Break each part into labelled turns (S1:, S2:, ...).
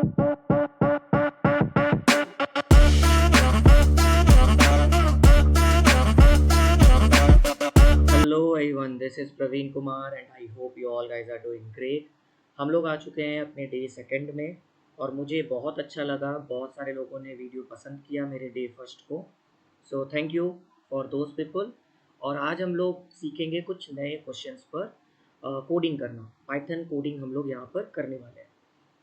S1: Hello everyone, this is Praveen Kumar and I hope you all guys are doing great. हम लोग आ चुके हैं अपने डे सेकंड में और मुझे बहुत अच्छा लगा, बहुत सारे लोगों ने वीडियो पसंद किया मेरे डे फर्स्ट को। So thank you for those people. और आज हम लोग सीखेंगे कुछ नए क्वेश्चंस पर कोडिंग करना, पाइथन कोडिंग हम लोग यहाँ पर करने वाले हैं।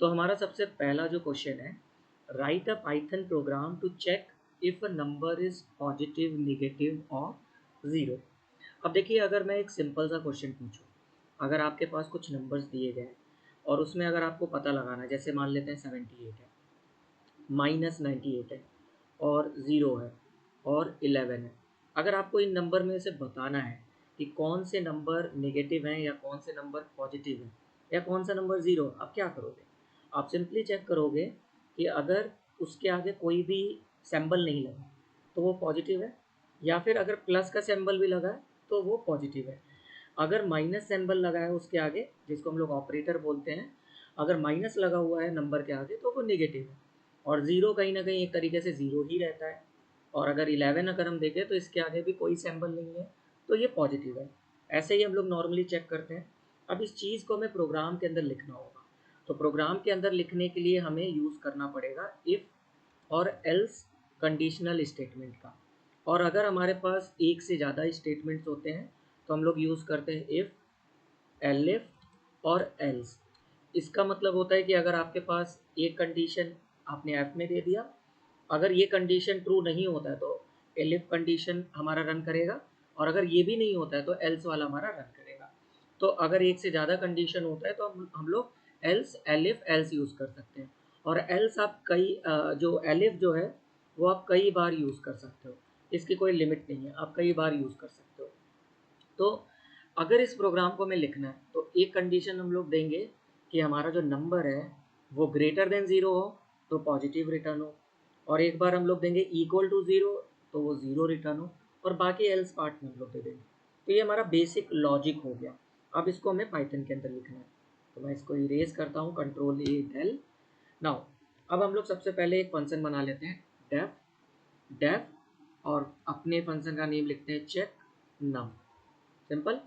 S1: तो हमारा सबसे पहला जो क्वेश्चन है, write a Python program to check if a number is positive, negative और ज़ीरो। अब देखिए, अगर मैं एक सिंपल सा क्वेश्चन पूछूं, अगर आपके पास कुछ नंबर्स दिए गए और उसमें अगर आपको पता लगाना है, जैसे मान लेते हैं 78 है, -98 है और 0 है और 11 है। अगर आपको इन नंबर में से बताना है कि कौन से नंबर नेगेटिव हैं या कौन से नंबर पॉजिटिव हैं या कौन सा नंबर ज़ीरो, आप क्या करोगे? आप सिंपली चेक करोगे कि अगर उसके आगे कोई भी सिंबल नहीं लगा तो वो पॉजिटिव है, या फिर अगर प्लस का सिंबल भी लगा है तो वो पॉजिटिव है। अगर माइनस सिंबल लगा है उसके आगे, जिसको हम लोग ऑपरेटर बोलते हैं, अगर माइनस लगा हुआ है नंबर के आगे तो वो नेगेटिव है। और ज़ीरो कहीं ना कहीं एक तरीके से ज़ीरो ही रहता है। और अगर 11 अगर हम देखें तो इसके आगे भी कोई सिंबल नहीं है, तो ये पॉजिटिव है। ऐसे ही हम लोग नॉर्मली चेक करते हैं। अब इस चीज़ को हमें प्रोग्राम के अंदर लिखना होगा, तो प्रोग्राम के अंदर लिखने के लिए हमें यूज़ करना पड़ेगा इफ़ और एल्स कंडीशनल स्टेटमेंट का। और अगर हमारे पास एक से ज़्यादा स्टेटमेंट्स होते हैं तो हम लोग यूज़ करते हैं इफ़, एलिफ और एल्स। इसका मतलब होता है कि अगर आपके पास एक कंडीशन आपने एफ में दे दिया, अगर ये कंडीशन ट्रू नहीं होता है तो एलिफ कंडीशन हमारा रन करेगा, और अगर ये भी नहीं होता है तो एल्स वाला हमारा रन करेगा। तो अगर एक से ज़्यादा कंडीशन होता है तो हम लोग एल्स, एलिफ, एल्स यूज़ कर सकते हैं। और एल्स आप जो एलिफ जो है वो आप कई बार यूज़ कर सकते हो, इसकी कोई लिमिट नहीं है, आप कई बार यूज़ कर सकते हो। तो अगर इस प्रोग्राम को हमें लिखना है तो एक कंडीशन हम लोग देंगे कि हमारा जो नंबर है वो ग्रेटर देन ज़ीरो हो तो पॉजिटिव रिटर्न हो, और एक बार हम लोग देंगे इक्वल टू ज़ीरो तो वो ज़ीरो रिटर्न हो, और बाकी एल्स पार्ट में हम लोग दे देंगे। तो ये हमारा बेसिक लॉजिक हो गया। अब इसको हमें पाइथन के अंदर लिखना है, तो मैं इसको इरेज करता हूँ, कंट्रोल ए डेल। नाउ अब हम लोग सबसे पहले एक फंक्शन बना लेते हैं, डेफ डेफ, और अपने फंक्शन का नेम लिखते हैं चेक नम, सिंपल।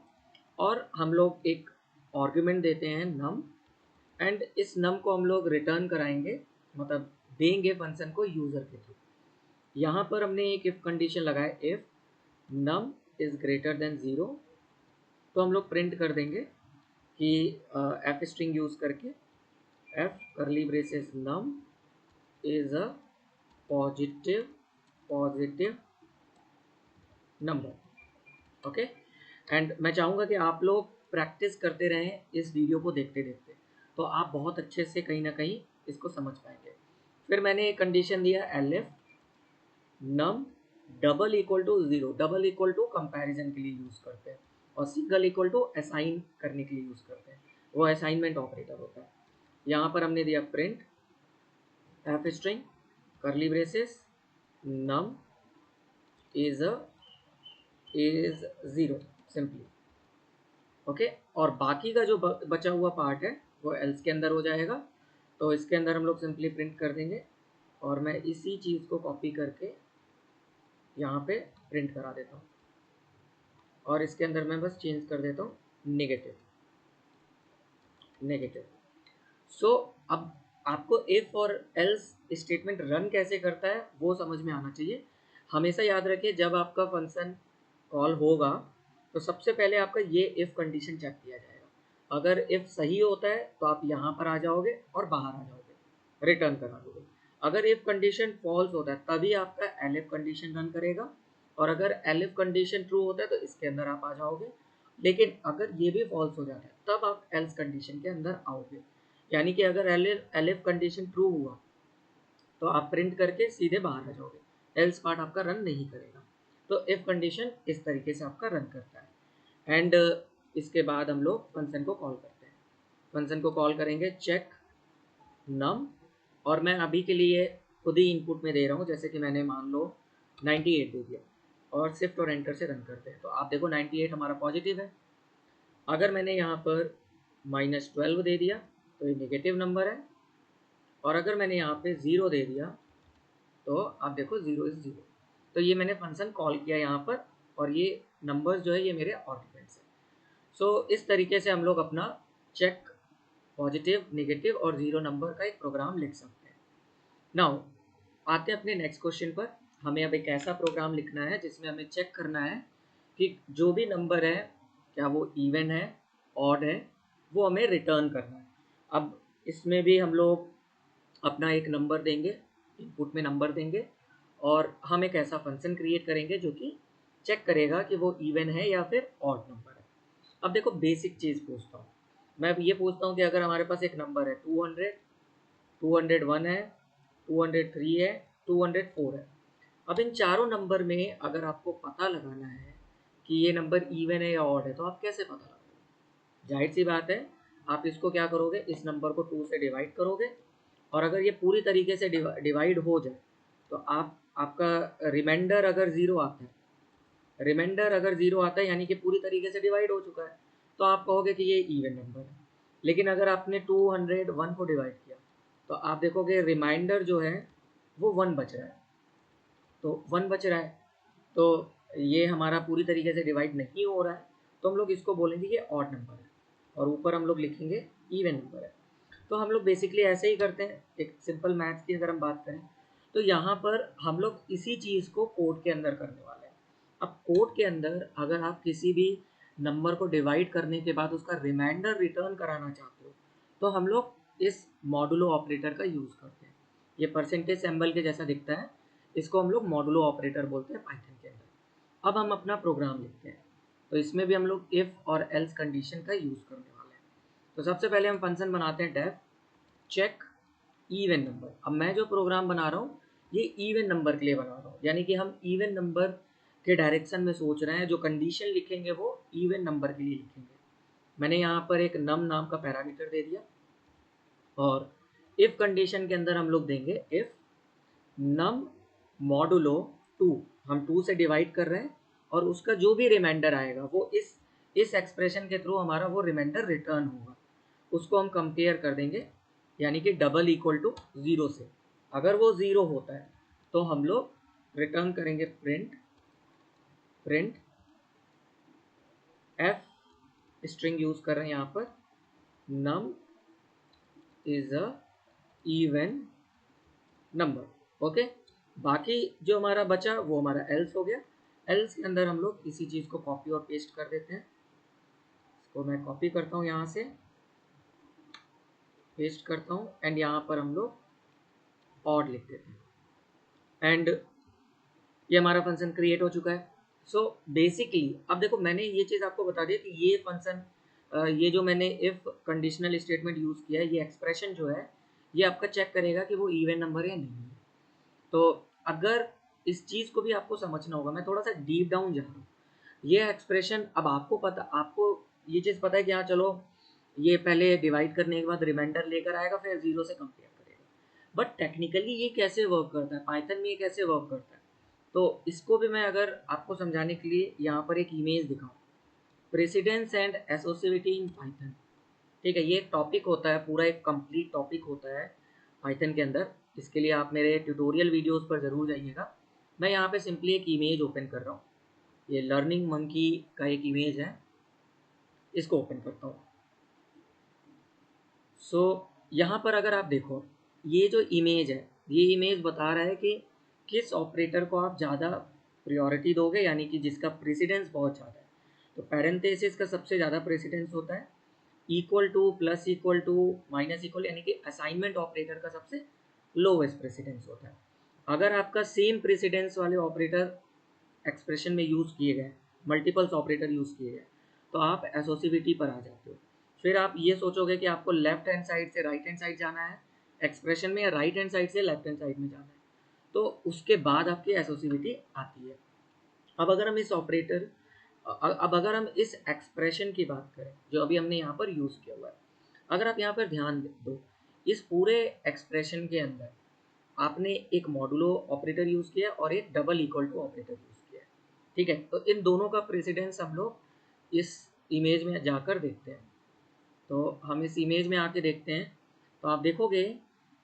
S1: और हम लोग एक आर्गुमेंट देते हैं नम, एंड इस नम को हम लोग रिटर्न कराएंगे, मतलब देंगे फंक्शन को यूज़र के थ्रू। यहाँ पर हमने एक इफ़ कंडीशन लगाया, if num is greater than zero, तो हम लोग प्रिंट कर देंगे कि एफ स्ट्रिंग यूज़ करके f curly braces num is a positive positive number. Okay, and मैं चाहूँगा कि आप लोग प्रैक्टिस करते रहें इस वीडियो को देखते देखते, तो आप बहुत अच्छे से कहीं ना कहीं इसको समझ पाएंगे। फिर मैंने एक कंडीशन दिया, elif num double equal to zero. Double equal to comparison के लिए यूज़ करते हैं, और सिंगल इक्वल टू असाइन करने के लिए यूज़ करते हैं, वो असाइनमेंट ऑपरेटर होता है। यहाँ पर हमने दिया print f string curly braces num is zero, simply. Okay, और बाकी का जो बचा हुआ पार्ट है वो एल्स के अंदर हो जाएगा। तो इसके अंदर हम लोग सिंपली प्रिंट कर देंगे, और मैं इसी चीज़ को कॉपी करके यहाँ पे प्रिंट करा देता हूँ, और इसके अंदर मैं बस चेंज कर देता हूँ नेगेटिव नेगेटिव। सो अब आपको इफ़ और एल्स स्टेटमेंट रन कैसे करता है वो समझ में आना चाहिए। हमेशा याद रखिए, जब आपका फंक्शन कॉल होगा तो सबसे पहले आपका ये इफ़ कंडीशन चेक किया जाएगा। अगर इफ़ सही होता है तो आप यहाँ पर आ जाओगे और बाहर आ जाओगे, रिटर्न करा दोगे। अगर इफ़ कंडीशन फॉल्स होता है तभी आपका एलिफ कंडीशन रन करेगा, और अगर एलिफ कंडीशन ट्रू होता है तो इसके अंदर आप आ जाओगे। लेकिन अगर ये भी फॉल्स हो जाता है तब आप एल्स कंडीशन के अंदर आओगे। यानी कि अगर एलिफ कंडीशन ट्रू हुआ तो आप प्रिंट करके सीधे बाहर आ जाओगे, एल्स पार्ट आपका रन नहीं करेगा। तो इफ कंडीशन इस तरीके से आपका रन करता है। एंड इसके बाद हम लोग फंक्शन को कॉल करते हैं। फंक्शन को कॉल करेंगे चेक नम, और मैं अभी के लिए खुद ही इनपुट में दे रहा हूँ, जैसे कि मैंने मान लो 98 दे दिया, और शिफ्ट और एंटर से रन करते हैं, तो आप देखो 98 हमारा पॉजिटिव है। अगर मैंने यहाँ पर -12 दे दिया तो ये नेगेटिव नंबर है, और अगर मैंने यहाँ पे 0 दे दिया तो आप देखो 0 इज 0, तो ये मैंने फंक्शन कॉल किया यहाँ पर, और ये नंबर्स जो है ये मेरे आर्ग्यूमेंट्स हैं। सो इस तरीके से हम लोग अपना चेक पॉजिटिव, नेगेटिव और 0 नंबर का एक प्रोग्राम लिख सकते हैं। नाउ आते हैं अपने नेक्स्ट क्वेश्चन पर। हमें अब एक ऐसा प्रोग्राम लिखना है जिसमें हमें चेक करना है कि जो भी नंबर है, क्या वो इवन है, ऑड है, वो हमें रिटर्न करना है। अब इसमें भी हम लोग अपना एक नंबर देंगे, इनपुट में नंबर देंगे, और हम एक ऐसा फंक्शन क्रिएट करेंगे जो कि चेक करेगा कि वो इवन है या फिर ऑड नंबर है। अब देखो बेसिक चीज़ पूछता हूँ, मैं अब ये पूछता हूँ कि अगर हमारे पास एक नंबर है 200, 201 है, 203 है, 204 है। अब इन चारों नंबर में अगर आपको पता लगाना है कि ये नंबर इवन है या ऑड है, तो आप कैसे पता लगाओगे? जाहिर सी बात है, आप इसको क्या करोगे, इस नंबर को 2 से डिवाइड करोगे, और अगर ये पूरी तरीके से डिवाइड हो जाए तो आपका रिमाइंडर अगर ज़ीरो आता है, रिमाइंडर अगर ज़ीरो आता है यानी कि पूरी तरीके से डिवाइड हो चुका है, तो आप कहोगे कि ये इवन नंबर है। लेकिन अगर आपने 201 को डिवाइड किया तो आप देखोगे रिमाइंडर जो है वो 1 बच रहा है, तो 1 बच रहा है, तो ये हमारा पूरी तरीके से डिवाइड नहीं हो रहा है, तो हम लोग इसको बोलेंगे ये ऑड नंबर है, और ऊपर हम लोग लिखेंगे इवन नंबर है। तो हम लोग बेसिकली ऐसे ही करते हैं। एक सिंपल मैथ्स की अगर हम बात करें तो यहाँ पर हम लोग इसी चीज़ को कोड के अंदर करने वाले हैं। अब कोड के अंदर अगर आप किसी भी नंबर को डिवाइड करने के बाद उसका रिमाइंडर रिटर्न कराना चाहते हो, तो हम लोग इस मॉडुलो ऑपरेटर का यूज़ करते हैं। ये परसेंटेज सिंबल के जैसा दिखता है, इसको हम लोग मॉडुलो ऑपरेटर बोलते हैं पाइथन के अंदर। अब हम अपना प्रोग्राम लिखते हैं, तो इसमें भी हम लोग इफ़ और एल्स कंडीशन का यूज़ करने वाले हैं। तो सबसे पहले हम फंक्शन बनाते हैं डेफ चेक इवन नंबर। अब मैं जो प्रोग्राम बना रहा हूँ ये इवन नंबर के लिए बना रहा हूँ, यानी कि हम इवन नंबर के डायरेक्शन में सोच रहे हैं। जो कंडीशन लिखेंगे वो इवन नंबर के लिए लिखेंगे। मैंने यहाँ पर एक नम नाम का पैरामीटर दे दिया, और इफ कंडीशन के अंदर हम लोग देंगे इफ नम मॉडुलो 2, हम 2 से डिवाइड कर रहे हैं, और उसका जो भी रिमाइंडर आएगा वो इस एक्सप्रेशन के थ्रू हमारा वो रिमाइंडर रिटर्न होगा, उसको हम कंपेयर कर देंगे, यानी कि डबल इक्वल टू 0 से। अगर वो 0 होता है तो हम लोग रिटर्न करेंगे print print f, string use कर रहे हैं यहाँ पर, num is a even number. Okay, बाकी जो हमारा बचा वो हमारा एल्स हो गया। एल्स के अंदर हम लोग इसी चीज़ को कॉपी और पेस्ट कर देते हैं। इसको मैं कॉपी करता हूँ, यहाँ से पेस्ट करता हूँ, एंड यहाँ पर हम लोग ऑड लिख देते हैं, एंड ये हमारा फंक्शन क्रिएट हो चुका है। सो बेसिकली अब देखो मैंने ये चीज़ आपको बता दी कि ये फंक्शन, ये जो मैंने इफ कंडीशनल स्टेटमेंट यूज़ किया है, ये एक्सप्रेशन जो है ये आपका चेक करेगा कि वो इवन नंबर है या नहीं है। तो अगर इस चीज़ को भी आपको समझना होगा, मैं थोड़ा सा डीप डाउन जा रहा हूँ। ये एक्सप्रेशन अब आपको ये चीज़ पता है कि हाँ चलो ये पहले डिवाइड करने के बाद रिमाइंडर लेकर आएगा, फिर 0 से कंपेयर करेगा, बट टेक्निकली ये कैसे वर्क करता है, पाइथन में ये कैसे वर्क करता है, तो इसको भी मैं अगर आपको समझाने के लिए यहाँ पर एक इमेज दिखाऊँ, precedence and associativity in Python. ठीक है, ये एक टॉपिक होता है, पूरा एक कंप्लीट टॉपिक होता है पाइथन के अंदर। इसके लिए आप मेरे ट्यूटोरियल वीडियोस पर ज़रूर जाइएगा। मैं यहाँ पे सिंपली एक इमेज ओपन कर रहा हूँ, ये लर्निंग मंकी का एक इमेज है, इसको ओपन करता हूँ। सो यहाँ पर अगर आप देखो, ये जो इमेज है, ये इमेज बता रहा है कि किस ऑपरेटर को आप ज़्यादा प्रायोरिटी दोगे, यानी कि जिसका प्रेसिडेंस बहुत ज़्यादा है। तो पैरेंथेसिस का सबसे ज़्यादा प्रेसिडेंस होता है, equal to, plus equal to, minus equal, यानी कि असाइनमेंट ऑपरेटर का सबसे लोवेस्ट प्रेसिडेंस होता है। अगर आपका सेम प्रेसिडेंस वाले ऑपरेटर एक्सप्रेशन में यूज़ किए गए, मल्टीपल्स ऑपरेटर यूज़ किए गए, तो आप एसोसिविटी पर आ जाते हो। फिर आप ये सोचोगे कि आपको लेफ्ट हैंड साइड से राइट हैंड साइड जाना है एक्सप्रेशन में, या राइट हैंड साइड से लेफ्ट हैंड साइड में जाना है, तो उसके बाद आपकी एसोसिविटी आती है। अब अगर हम इस ऑपरेटर अब अगर हम इस एक्सप्रेशन की बात करें जो अभी हमने यहाँ पर यूज़ किया हुआ है, अगर आप यहाँ पर ध्यान दो, इस पूरे एक्सप्रेशन के अंदर आपने एक मॉडुलो ऑपरेटर यूज़ किया और एक double equal to operator use किया है। ठीक है, तो इन दोनों का प्रेसिडेंस हम लोग इस इमेज में जाकर देखते हैं। तो हम इस इमेज में आके देखते हैं, तो आप देखोगे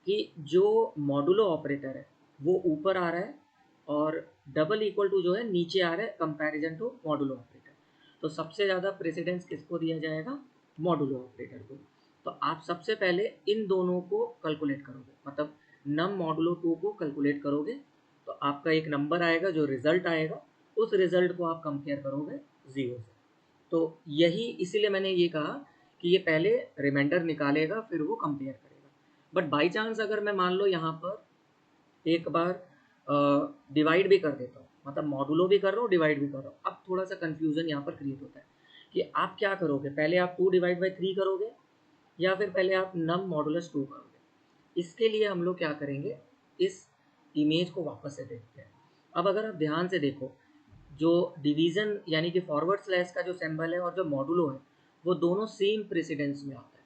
S1: कि जो मॉडुलो ऑपरेटर है वो ऊपर आ रहा है और डबल इक्वल टू जो है नीचे आ रहा है कंपैरिजन टू मॉडुलो ऑपरेटर। तो सबसे ज़्यादा प्रेसिडेंस किसको दिया जाएगा? मॉडुलो ऑपरेटर को। तो आप सबसे पहले इन दोनों को कैलकुलेट करोगे, मतलब नम मॉडुलो 2 को कैलकुलेट करोगे तो आपका एक नंबर आएगा, जो रिजल्ट आएगा उस रिजल्ट को आप कंपेयर करोगे 0 से। तो यही इसीलिए मैंने ये कहा कि ये पहले रिमाइंडर निकालेगा फिर वो कंपेयर करेगा। बट बाई चांस अगर मैं मान लो यहाँ पर एक बार डिवाइड भी कर देता हूँ, मतलब मॉडुलो भी कर रहा हूँ डिवाइड भी कर रहा हूँ, अब थोड़ा सा कन्फ्यूजन यहाँ पर क्रिएट होता है कि आप क्या करोगे, पहले आप 2/3 करोगे या फिर पहले आप नम मॉडुलस 2 करोगे। इसके लिए हम लोग क्या करेंगे, इस इमेज को वापस से देखते हैं। अब अगर आप ध्यान से देखो, जो डिवीज़न यानी कि फॉरवर्ड स्लैश का जो सिंबल है और जो मॉडुलो है वो दोनों सेम प्रेसिडेंस में आता है।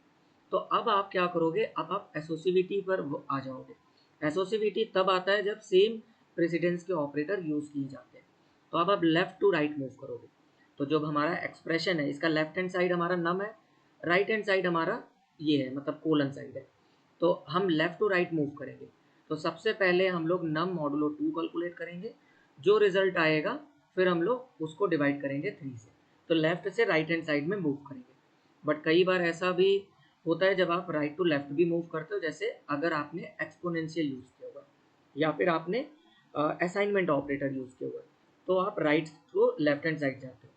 S1: तो अब आप क्या करोगे, अब आप एसोसिविटी पर आ जाओगे। एसोसिविटी तब आता है जब सेम प्रेसिडेंस के ऑपरेटर यूज़ किए जाते हैं। तो अब आप लेफ़्ट टू राइट मूव करोगे। तो जो हमारा एक्सप्रेशन है इसका लेफ्ट हैंड साइड हमारा नम है, राइट हैंड साइड हमारा ये है, मतलब कोलन साइड है। तो हम लेफ़्ट टू राइट मूव करेंगे। तो सबसे पहले हम लोग नम मॉडुलो 2 कैलकुलेट करेंगे, जो रिजल्ट आएगा फिर हम लोग उसको डिवाइड करेंगे 3 से। तो लेफ्ट से राइट हैंड साइड में मूव करेंगे। बट कई बार ऐसा भी होता है जब आप राइट टू लेफ्ट भी मूव करते हो, जैसे अगर आपने एक्सपोनेंशियल यूज़ किया होगा या फिर आपने असाइनमेंट ऑपरेटर यूज़ किया होगा, तो आप right to left hand side जाते हो।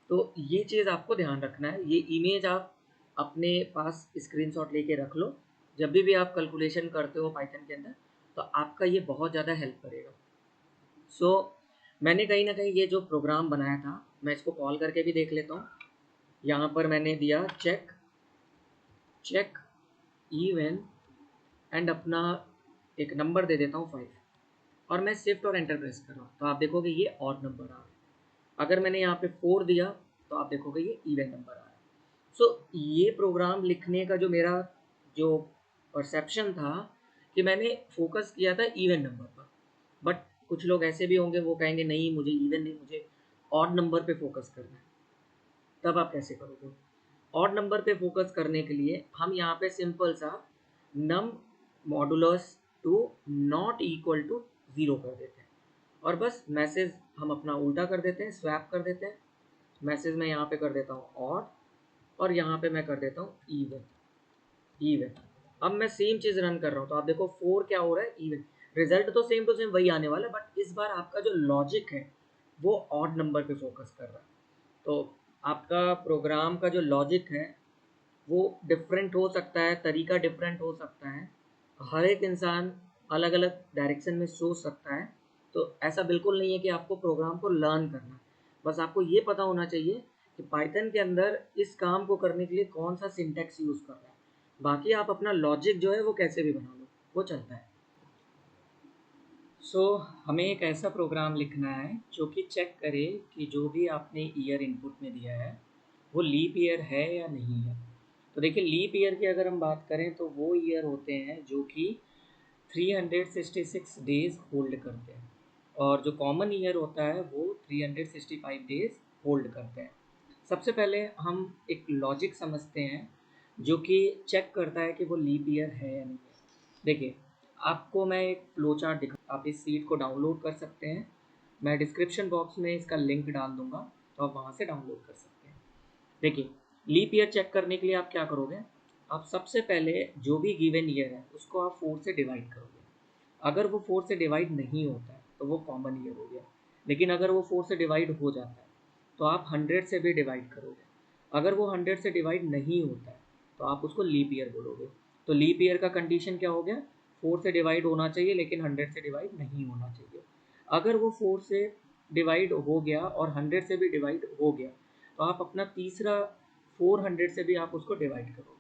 S1: तो ये चीज़ आपको ध्यान रखना है। ये इमेज आप अपने पास स्क्रीनशॉट लेके रख लो, जब भी आप कैलकुलेशन करते हो पाइथन के अंदर तो आपका ये बहुत ज़्यादा हेल्प करेगा। सो मैंने कहीं ना कहीं ये जो प्रोग्राम बनाया था मैं इसको कॉल करके भी देख लेता हूँ। यहाँ पर मैंने दिया चेक चेक इवन एंड अपना एक नंबर दे देता हूँ 5 और मैं शिफ्ट और एंटर प्रेस कर रहा हूँ, तो आप देखोगे ये ऑड नंबर आ रहा है। अगर मैंने यहाँ पे 4 दिया तो आप देखोगे ये इवन नंबर आ रहा है। सो ये प्रोग्राम लिखने का जो मेरा जो परसेप्शन था कि मैंने फोकस किया था इवन नंबर पर। बट कुछ लोग ऐसे भी होंगे वो कहेंगे नहीं मुझे इवन नहीं, मुझे ऑड नंबर पे फोकस करना है। तब आप कैसे करोगे? ऑड नंबर पे फोकस करने के लिए हम यहाँ पे सिंपल सा num modulus two not equal to 0 कर देते हैं और बस मैसेज हम अपना उल्टा कर देते हैं, स्वैप कर देते हैं। मैसेज में यहाँ पे कर देता हूँ ऑड और यहाँ पे मैं कर देता हूँ इवन इवन। अब मैं सेम चीज़ रन कर रहा हूँ तो आप देखो 4 क्या हो रहा है, इवन। रिजल्ट तो सेम टू सेम वही आने वाला है, बट इस बार आपका जो लॉजिक है वो ऑड नंबर पे फोकस कर रहा है। तो आपका प्रोग्राम का जो लॉजिक है वो डिफरेंट हो सकता है, तरीका डिफरेंट हो सकता है। हर एक इंसान अलग अलग डायरेक्शन में सोच सकता है। तो ऐसा बिल्कुल नहीं है कि आपको प्रोग्राम को लर्न करना है। बस आपको ये पता होना चाहिए कि पाइथन के अंदर इस काम को करने के लिए कौन सा सिंटैक्स यूज़ कर रहा है। बाकी आप अपना लॉजिक जो है वो कैसे भी बना लो, वो चलता है। हमें एक ऐसा प्रोग्राम लिखना है जो कि चेक करे कि जो भी आपने ईयर इनपुट में दिया है वो लीप ईयर है या नहीं है। तो देखिए लीप ईयर की अगर हम बात करें तो वो ईयर होते हैं जो कि 366 डेज़ होल्ड करते हैं और जो कॉमन ईयर होता है वो 365 डेज़ होल्ड करते हैं। सबसे पहले हम एक लॉजिक समझते हैं जो कि चेक करता है कि वो लीप ईयर है या नहीं है। देखिए आपको मैं एक फ्लो चार्ट दिखा, आप इस सीट को डाउनलोड कर सकते हैं। मैं डिस्क्रिप्शन बॉक्स में इसका लिंक डाल दूंगा तो आप वहाँ से डाउनलोड कर सकते हैं। देखिए लीप ईयर चेक करने के लिए आप क्या करोगे, आप सबसे पहले जो भी गिवन ईयर है उसको आप 4 से डिवाइड करोगे। अगर वो 4 से डिवाइड नहीं होता है तो वो कॉमन ईयर हो गया, लेकिन अगर वो 4 से डिवाइड हो जाता है तो आप 100 से भी डिवाइड करोगे। अगर वो 100 से डिवाइड नहीं होता है तो आप उसको लीप ईयर बोलोगे। तो लीप ईयर का कंडीशन क्या हो गया, 4 से डिवाइड होना चाहिए लेकिन 100 से डिवाइड नहीं होना चाहिए। अगर वो 4 से डिवाइड हो गया और 100 से भी डिवाइड हो गया तो आप अपना तीसरा 400 से भी आप उसको डिवाइड करोगे।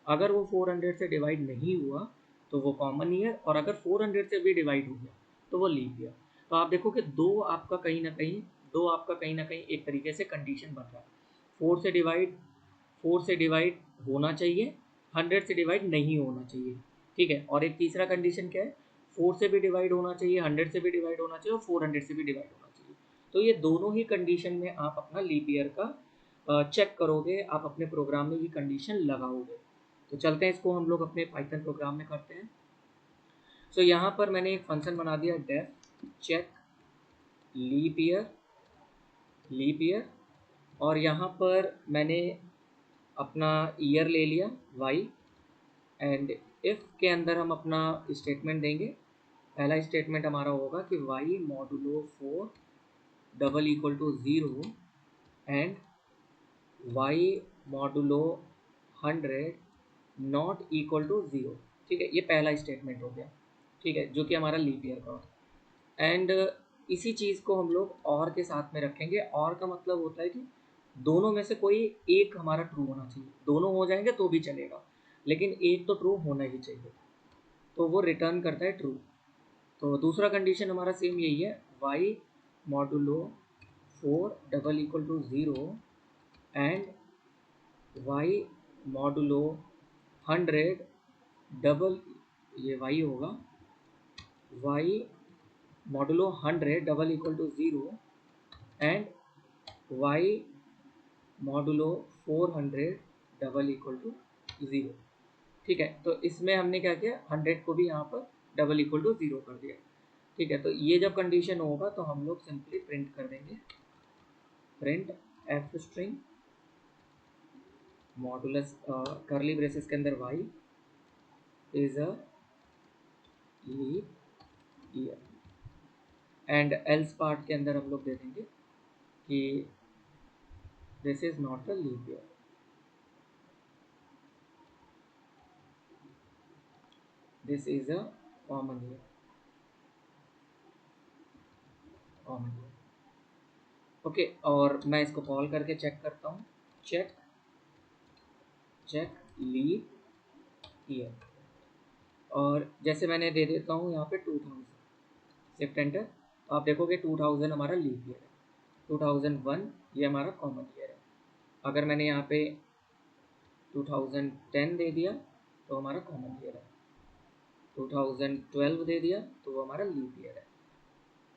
S1: अगर वो 400 से डिवाइड नहीं हुआ तो वो कॉमन ईयर, और अगर 400 से भी डिवाइड हो गया तो वो लीप ईयर। तो आप देखो कि दो आपका कहीं ना कहीं एक तरीके से कंडीशन बन रहा है। 4 से डिवाइड 4 से डिवाइड होना चाहिए, 100 से डिवाइड नहीं होना चाहिए, ठीक है। और एक तीसरा कंडीशन क्या है, 4 से भी डिवाइड होना चाहिए, 100 से भी डिवाइड होना चाहिए और 400 से भी डिवाइड होना चाहिए। तो ये दोनों ही कंडीशन में आप अपना लीप ईयर का चेक करोगे, आप अपने प्रोग्राम में ये कंडीशन लगाओगे। तो चलते हैं इसको हम लोग अपने पाइथन प्रोग्राम में करते हैं। सो यहाँ पर मैंने एक फंक्शन बना दिया डेफ चेक लीप ईयर, और यहाँ पर मैंने अपना ईयर ले लिया y, एंड इफ़ के अंदर हम अपना स्टेटमेंट देंगे। पहला स्टेटमेंट हमारा होगा कि y modulo 4 double equal to 0 and y modulo 100 not equal to 0। ठीक है, ये पहला स्टेटमेंट हो गया। ठीक है, जो कि हमारा लीप ईयर का। एंड इसी चीज़ को हम लोग और के साथ में रखेंगे। और का मतलब होता है कि दोनों में से कोई एक हमारा ट्रू होना चाहिए। दोनों हो जाएंगे तो भी चलेगा, लेकिन एक तो ट्रू होना ही चाहिए, तो वो रिटर्न करता है ट्रू। तो दूसरा कंडीशन हमारा सेम यही है, y modulo 4 double equal to 0 and y modulo 100 double, ये y होगा, y modulo 100 double equal to 0 and y modulo 400 double equal to 0। ठीक है, तो इसमें हमने क्या किया, 100 को भी यहाँ पर डबल इक्वल टू 0 कर दिया। ठीक है, तो ये जब कंडीशन होगा तो हम लोग सिंपली प्रिंट कर देंगे, print f string modulus curly braces के अंदर y is a leap year, and else part के अंदर हम लोग दे देंगे कि this is not a leap year. This is a common year, common year. Okay, और मैं इसको कॉल करके चेक करता हूँ, चेक लीप ईयर, और जैसे मैंने दे देता हूँ यहाँ पे 2000, शिफ्ट एंटर, तो आप देखोगे 2000 हमारा लीप ईयर है, 2001 ये हमारा कॉमन ईयर है। अगर मैंने यहाँ पे 2010 दे दिया तो हमारा कॉमन ईयर है, 2012 दे दिया तो वो हमारा लीप ईयर है,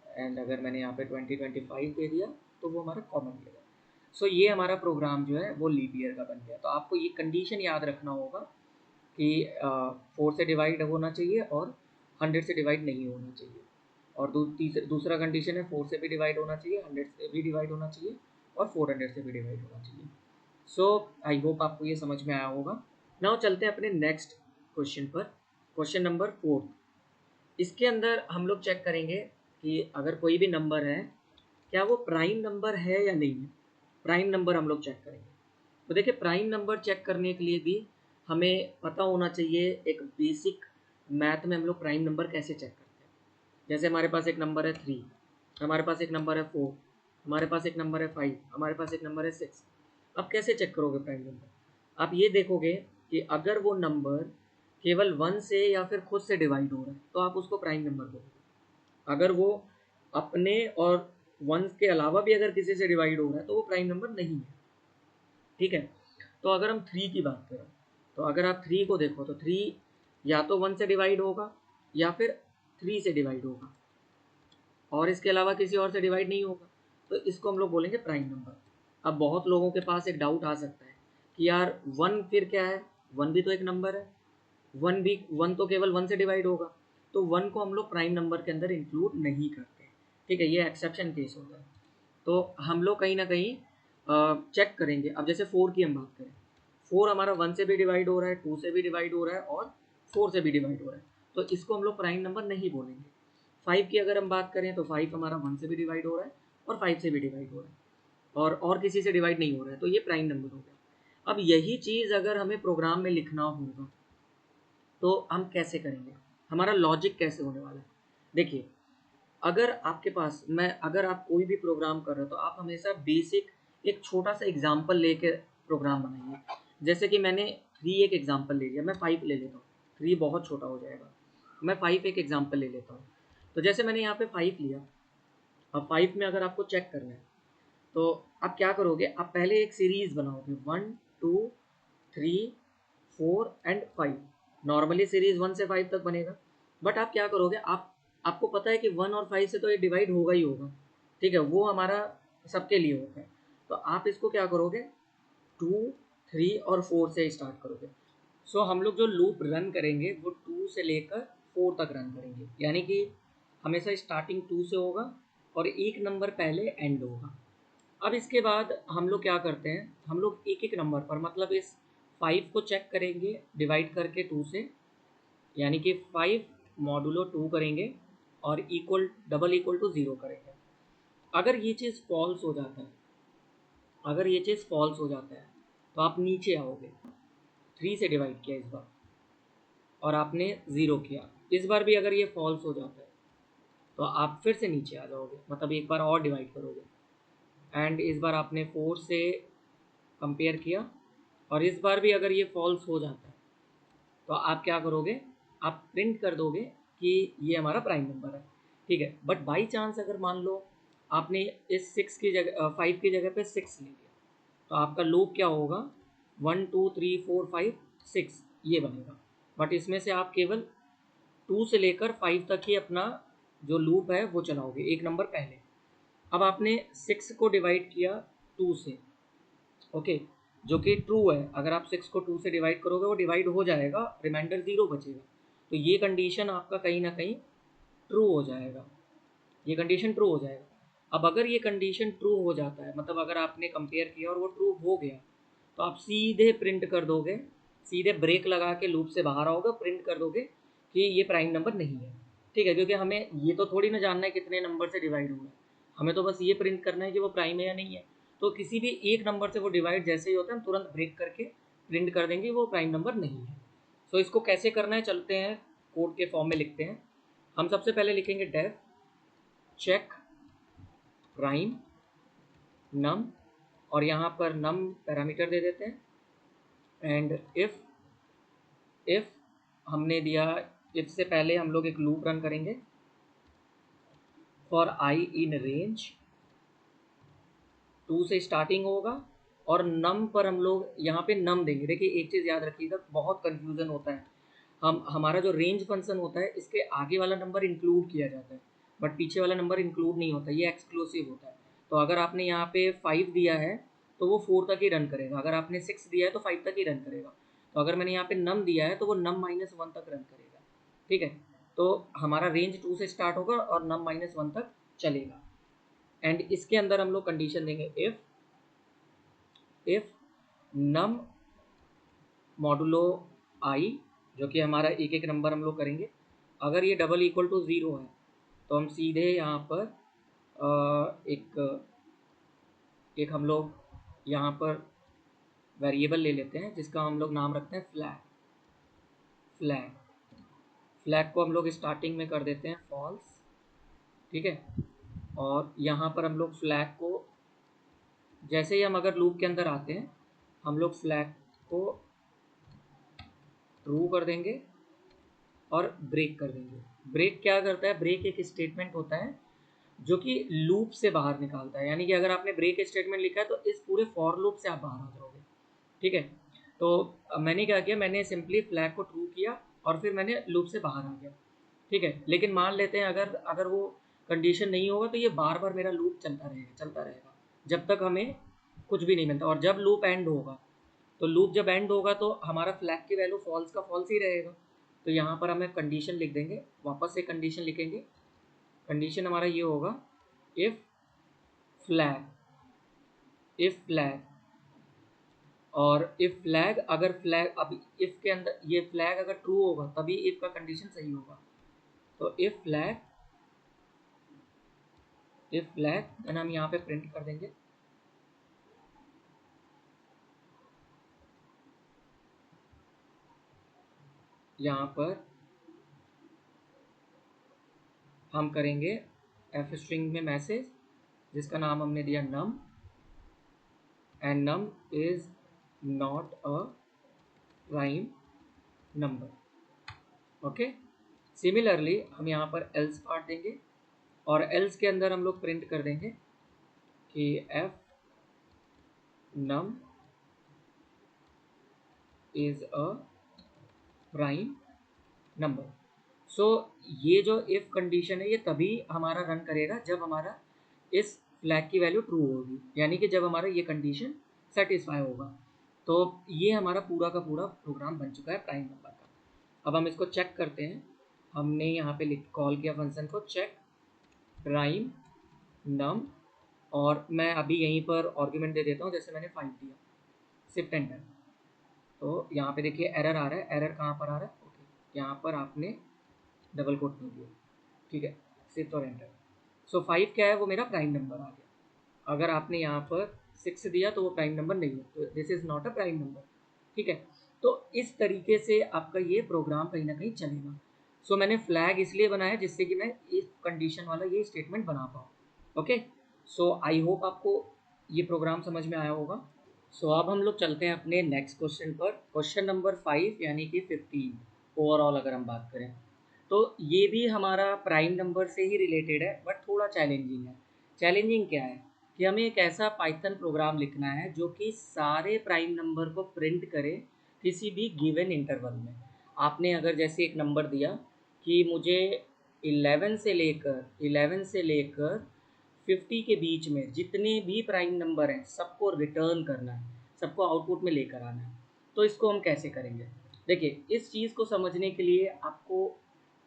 S1: एंड अगर मैंने यहाँ पे 2025 दे दिया तो वो हमारा कॉमन ईयर है। सो ये हमारा प्रोग्राम जो है वो लीप ईयर का बन गया। तो आपको ये कंडीशन याद रखना होगा कि 4 से डिवाइड होना चाहिए और 100 से डिवाइड नहीं होना चाहिए। और दूसरा कंडीशन है 4 से भी डिवाइड होना चाहिए, 100 से भी डिवाइड होना चाहिए, और 400 से भी डिवाइड होना चाहिए। सो आई होप आपको ये समझ में आया होगा। नाउ चलते हैं अपने नेक्स्ट क्वेश्चन पर, क्वेश्चन नंबर 4। इसके अंदर हम लोग चेक करेंगे कि अगर कोई भी नंबर है, क्या वो प्राइम नंबर है या नहीं है। प्राइम नंबर हम लोग चेक करेंगे। तो देखिए, प्राइम नंबर चेक करने के लिए भी हमें पता होना चाहिए, एक बेसिक मैथ में हम लोग प्राइम नंबर कैसे चेक करते हैं। जैसे हमारे पास एक नंबर है 3, हमारे पास एक नंबर है 4, हमारे पास एक नंबर है 5, हमारे पास एक नंबर है 6। अब कैसे चेक करोगे प्राइम नंबर? आप ये देखोगे कि अगर वो नंबर केवल 1 से या फिर खुद से डिवाइड हो रहा है तो आप उसको प्राइम नंबर बोलोगे। अगर वो अपने और 1 के अलावा भी अगर किसी से डिवाइड हो रहा है तो वो प्राइम नंबर नहीं है। ठीक है, तो अगर हम 3 की बात करें, तो अगर आप 3 को देखो तो 3 या तो 1 से डिवाइड होगा या फिर 3 से डिवाइड होगा, और इसके अलावा किसी और से डिवाइड नहीं होगा, तो इसको हम लोग बोलेंगे प्राइम नंबर। अब बहुत लोगों के पास एक डाउट आ सकता है कि यार 1 फिर क्या है, 1 भी तो एक नंबर है, 1 तो केवल 1 से डिवाइड होगा, तो 1 को हम लोग प्राइम नंबर के अंदर इंक्लूड नहीं करते। ठीक है, ये एक्सेप्शन केस होता है। तो हम लोग कहीं ना कहीं चेक करेंगे। अब जैसे 4 की हम बात करें, 4 हमारा 1 से भी डिवाइड हो रहा है, 2 से भी डिवाइड हो रहा है, और 4 से भी डिवाइड हो रहा है, तो इसको हम लोग प्राइम नंबर नहीं बोलेंगे। 5 की अगर हम बात करें तो 5 हमारा 1 से भी डिवाइड हो रहा है और 5 से भी डिवाइड हो रहा है, और किसी से डिवाइड नहीं हो रहा है, तो ये प्राइम नंबर हो गया। अब यही चीज़ अगर हमें प्रोग्राम में लिखना होगा तो हम कैसे करेंगे, हमारा लॉजिक कैसे होने वाला है। देखिए, अगर आपके पास अगर आप कोई भी प्रोग्राम कर रहे हो तो आप हमेशा बेसिक एक छोटा सा एग्जाम्पल लेके प्रोग्राम बनाइए। जैसे कि मैंने 3 एक एग्जाम्पल ले लिया, मैं 5 ले लेता हूँ, 3 बहुत छोटा हो जाएगा, मैं 5 एक एग्जाम्पल ले लेता हूँ। तो जैसे मैंने यहाँ पे 5 लिया, अब 5 में अगर आपको चेक करना है तो आप क्या करोगे, आप पहले एक सीरीज बनाओगे 1 2 3 4 एंड 5। नॉर्मली सीरीज 1 से 5 तक बनेगा, बट आप क्या करोगे, आपको पता है कि 1 और 5 से तो ये डिवाइड होगा ही होगा। ठीक है, वो हमारा सबके लिए होता है, तो आप इसको क्या करोगे, 2 3 और 4 से स्टार्ट करोगे। सो हम लोग जो लूप रन करेंगे वो 2 से लेकर 4 तक रन करेंगे, यानी कि हमेशा स्टार्टिंग 2 से होगा और एक नंबर पहले एंड होगा। अब इसके बाद हम लोग क्या करते हैं, हम लोग एक एक नंबर पर मतलब इस 5 को चेक करेंगे डिवाइड करके 2 से, यानी कि 5 मॉडुलो 2 करेंगे और इक्वल डबल इक्वल टू 0 करेंगे। अगर ये चीज़ फॉल्स हो जाता है, अगर ये चीज़ फॉल्स हो जाता है तो आप नीचे आओगे। 3 से डिवाइड किया इस बार और आपने 0 किया, इस बार भी अगर ये फॉल्स हो जाता है तो आप फिर से नीचे आ जाओगे, मतलब एक बार और डिवाइड करोगे। एंड इस बार आपने 4 से कंपेयर किया और इस बार भी अगर ये फॉल्स हो जाता है तो आप क्या करोगे, आप प्रिंट कर दोगे कि ये हमारा प्राइम नंबर है, ठीक है। बट बाई चांस अगर मान लो आपने इस 6 की जगह 5 की जगह पे 6 ले लिया, तो आपका लूप क्या होगा, 1 2 3 4 5 6 ये बनेगा। बट इसमें से आप केवल 2 से लेकर 5 तक ही अपना जो लूप है वो चलाओगे, एक नंबर पहले। अब आपने 6 को डिवाइड किया 2 से, ओके, जो कि ट्रू है। अगर आप 6 को 2 से डिवाइड करोगे वो डिवाइड हो जाएगा, रिमाइंडर 0 बचेगा, तो ये कंडीशन आपका कहीं ना कहीं ट्रू हो जाएगा, ये कंडीशन ट्रू हो जाएगा। अब अगर ये कंडीशन ट्रू हो जाता है, मतलब अगर आपने कंपेयर किया और वो ट्रू हो गया, तो आप सीधे प्रिंट कर दोगे, सीधे ब्रेक लगा के लूप से बाहर आओगे, प्रिंट कर दोगे कि ये प्राइम नंबर नहीं है, ठीक है। क्योंकि हमें ये तो थोड़ी ना जानना है कितने नंबर से डिवाइड हुआ है, हमें तो बस ये प्रिंट करना है कि वो प्राइम है या नहीं है। तो किसी भी एक नंबर से वो डिवाइड जैसे ही होता है हम तुरंत ब्रेक करके प्रिंट कर देंगे वो प्राइम नंबर नहीं है। सो इसको कैसे करना है, चलते हैं कोड के फॉर्म में लिखते हैं। हम सबसे पहले लिखेंगे डेफ चेक प्राइम नम, और यहाँ पर नम पैरामीटर दे देते हैं। एंड इफ हमने दिया, इफ से पहले हम लोग एक लूप रन करेंगे फॉर आई इन रेंज 2 से स्टार्टिंग होगा, और नम पर हम लोग यहाँ पे नम देंगे। देखिए एक चीज़ याद रखिएगा, बहुत कन्फ्यूज़न होता है, हमारा जो रेंज फंक्शन होता है इसके आगे वाला नंबर इंक्लूड किया जाता है बट पीछे वाला नंबर इंक्लूड नहीं होता, ये एक्सक्लूसिव होता है। तो अगर आपने यहाँ पे 5 दिया है तो वो 4 तक ही रन करेगा, अगर आपने 6 दिया है तो 5 तक ही रन करेगा। तो अगर मैंने यहाँ पे नम दिया है तो वो नम -1 तक रन करेगा, ठीक है। तो हमारा रेंज 2 से स्टार्ट होगा और नम -1 तक चलेगा। एंड इसके अंदर हम लोग कंडीशन देंगे इफ नम मॉडुलो आई, जो कि हमारा एक एक नंबर हम लोग करेंगे, अगर ये डबल इक्वल टू 0 है तो हम सीधे यहाँ पर एक हम लोग यहाँ पर वेरिएबल ले लेते हैं जिसका हम लोग नाम रखते हैं फ्लैग फ्लैग को हम लोग स्टार्टिंग में कर देते हैं फॉल्स, ठीक है। और यहाँ पर हम लोग फ्लैग को, जैसे ही हम अगर लूप के अंदर आते हैं हम लोग फ्लैग को ट्रू कर देंगे और ब्रेक कर देंगे। ब्रेक क्या करता है, ब्रेक एक स्टेटमेंट होता है जो कि लूप से बाहर निकालता है, यानी कि अगर आपने ब्रेक स्टेटमेंट लिखा है तो इस पूरे फॉर लूप से आप बाहर आ जाओगे, ठीक है। तो मैंने क्या किया, मैंने सिंपली फ्लैग को ट्रू किया और फिर मैंने लूप से बाहर आ गया, ठीक है। लेकिन मान लेते हैं अगर अगर वो कंडीशन नहीं होगा तो ये बार बार मेरा लूप चलता रहेगा जब तक हमें कुछ भी नहीं मिलता। और जब लूप एंड होगा, तो लूप जब एंड होगा तो हमारा फ्लैग की वैल्यू फॉल्स का फॉल्स ही रहेगा। तो यहाँ पर हमें कंडीशन लिख देंगे, वापस से कंडीशन लिखेंगे। कंडीशन हमारा ये होगा इफ फ्लैग और इफ फ्लैग, अगर फ्लैग अब इफ के अंदर ये फ्लैग अगर ट्रू होगा तभी इफ का कंडीशन सही होगा। तो इफ फ्लैग देन हम यहाँ पे प्रिंट कर देंगे यहाँ पर हम करेंगे एफ स्ट्रिंग में मैसेज जिसका नाम हमने दिया num, and num is not a prime number, okay. Similarly हम यहाँ पर एल्स पार्ट देंगे और एल्स के अंदर हम लोग प्रिंट कर देंगे कि f num is a prime number. So ये जो इफ कंडीशन है ये तभी हमारा रन करेगा जब हमारा इस फ्लैग की वैल्यू ट्रू होगी, यानी कि जब हमारा ये कंडीशन सेटिस्फाई होगा। तो ये हमारा पूरा का पूरा प्रोग्राम बन चुका है प्राइम नंबर का। अब हम इसको चेक करते हैं हमने यहाँ पे कॉल किया फंक्शन को चेक प्राइम नम, और मैं अभी यहीं पर आर्ग्यूमेंट दे देता हूँ, जैसे मैंने 5 दिया, शिफ्ट एंटर। तो यहाँ पे देखिए एरर आ रहा है, एरर कहाँ पर आ रहा है, ओके यहाँ पर आपने डबल कोट नहीं दिया, ठीक है, शिफ्ट और एंटर। सो 5 क्या है, वो मेरा प्राइम नंबर आ गया। अगर आपने यहाँ पर 6 दिया तो वो प्राइम नंबर नहीं है, तो this is not a prime number, ठीक है। तो इस तरीके से आपका ये प्रोग्राम कहीं ना कहीं चलेगा। सो मैंने फ्लैग इसलिए बनाया जिससे कि मैं इस कंडीशन वाला ये स्टेटमेंट बना पाऊँ। ओके, सो आई होप आपको ये प्रोग्राम समझ में आया होगा। सो अब हम लोग चलते हैं अपने नेक्स्ट क्वेश्चन पर, क्वेश्चन नंबर 5 यानी कि 15 ओवरऑल अगर हम बात करें तो ये भी हमारा प्राइम नंबर से ही रिलेटेड है, बट थोड़ा चैलेंजिंग है। चैलेंजिंग क्या है कि हमें एक ऐसा पाइथन प्रोग्राम लिखना है जो कि सारे प्राइम नंबर को प्रिंट करे किसी भी गिवन इंटरवल में। आपने अगर जैसे एक नंबर दिया कि मुझे 11 से लेकर 50 के बीच में जितने भी प्राइम नंबर हैं सबको रिटर्न करना है, सबको आउटपुट में लेकर आना है, तो इसको हम कैसे करेंगे। देखिए, इस चीज़ को समझने के लिए आपको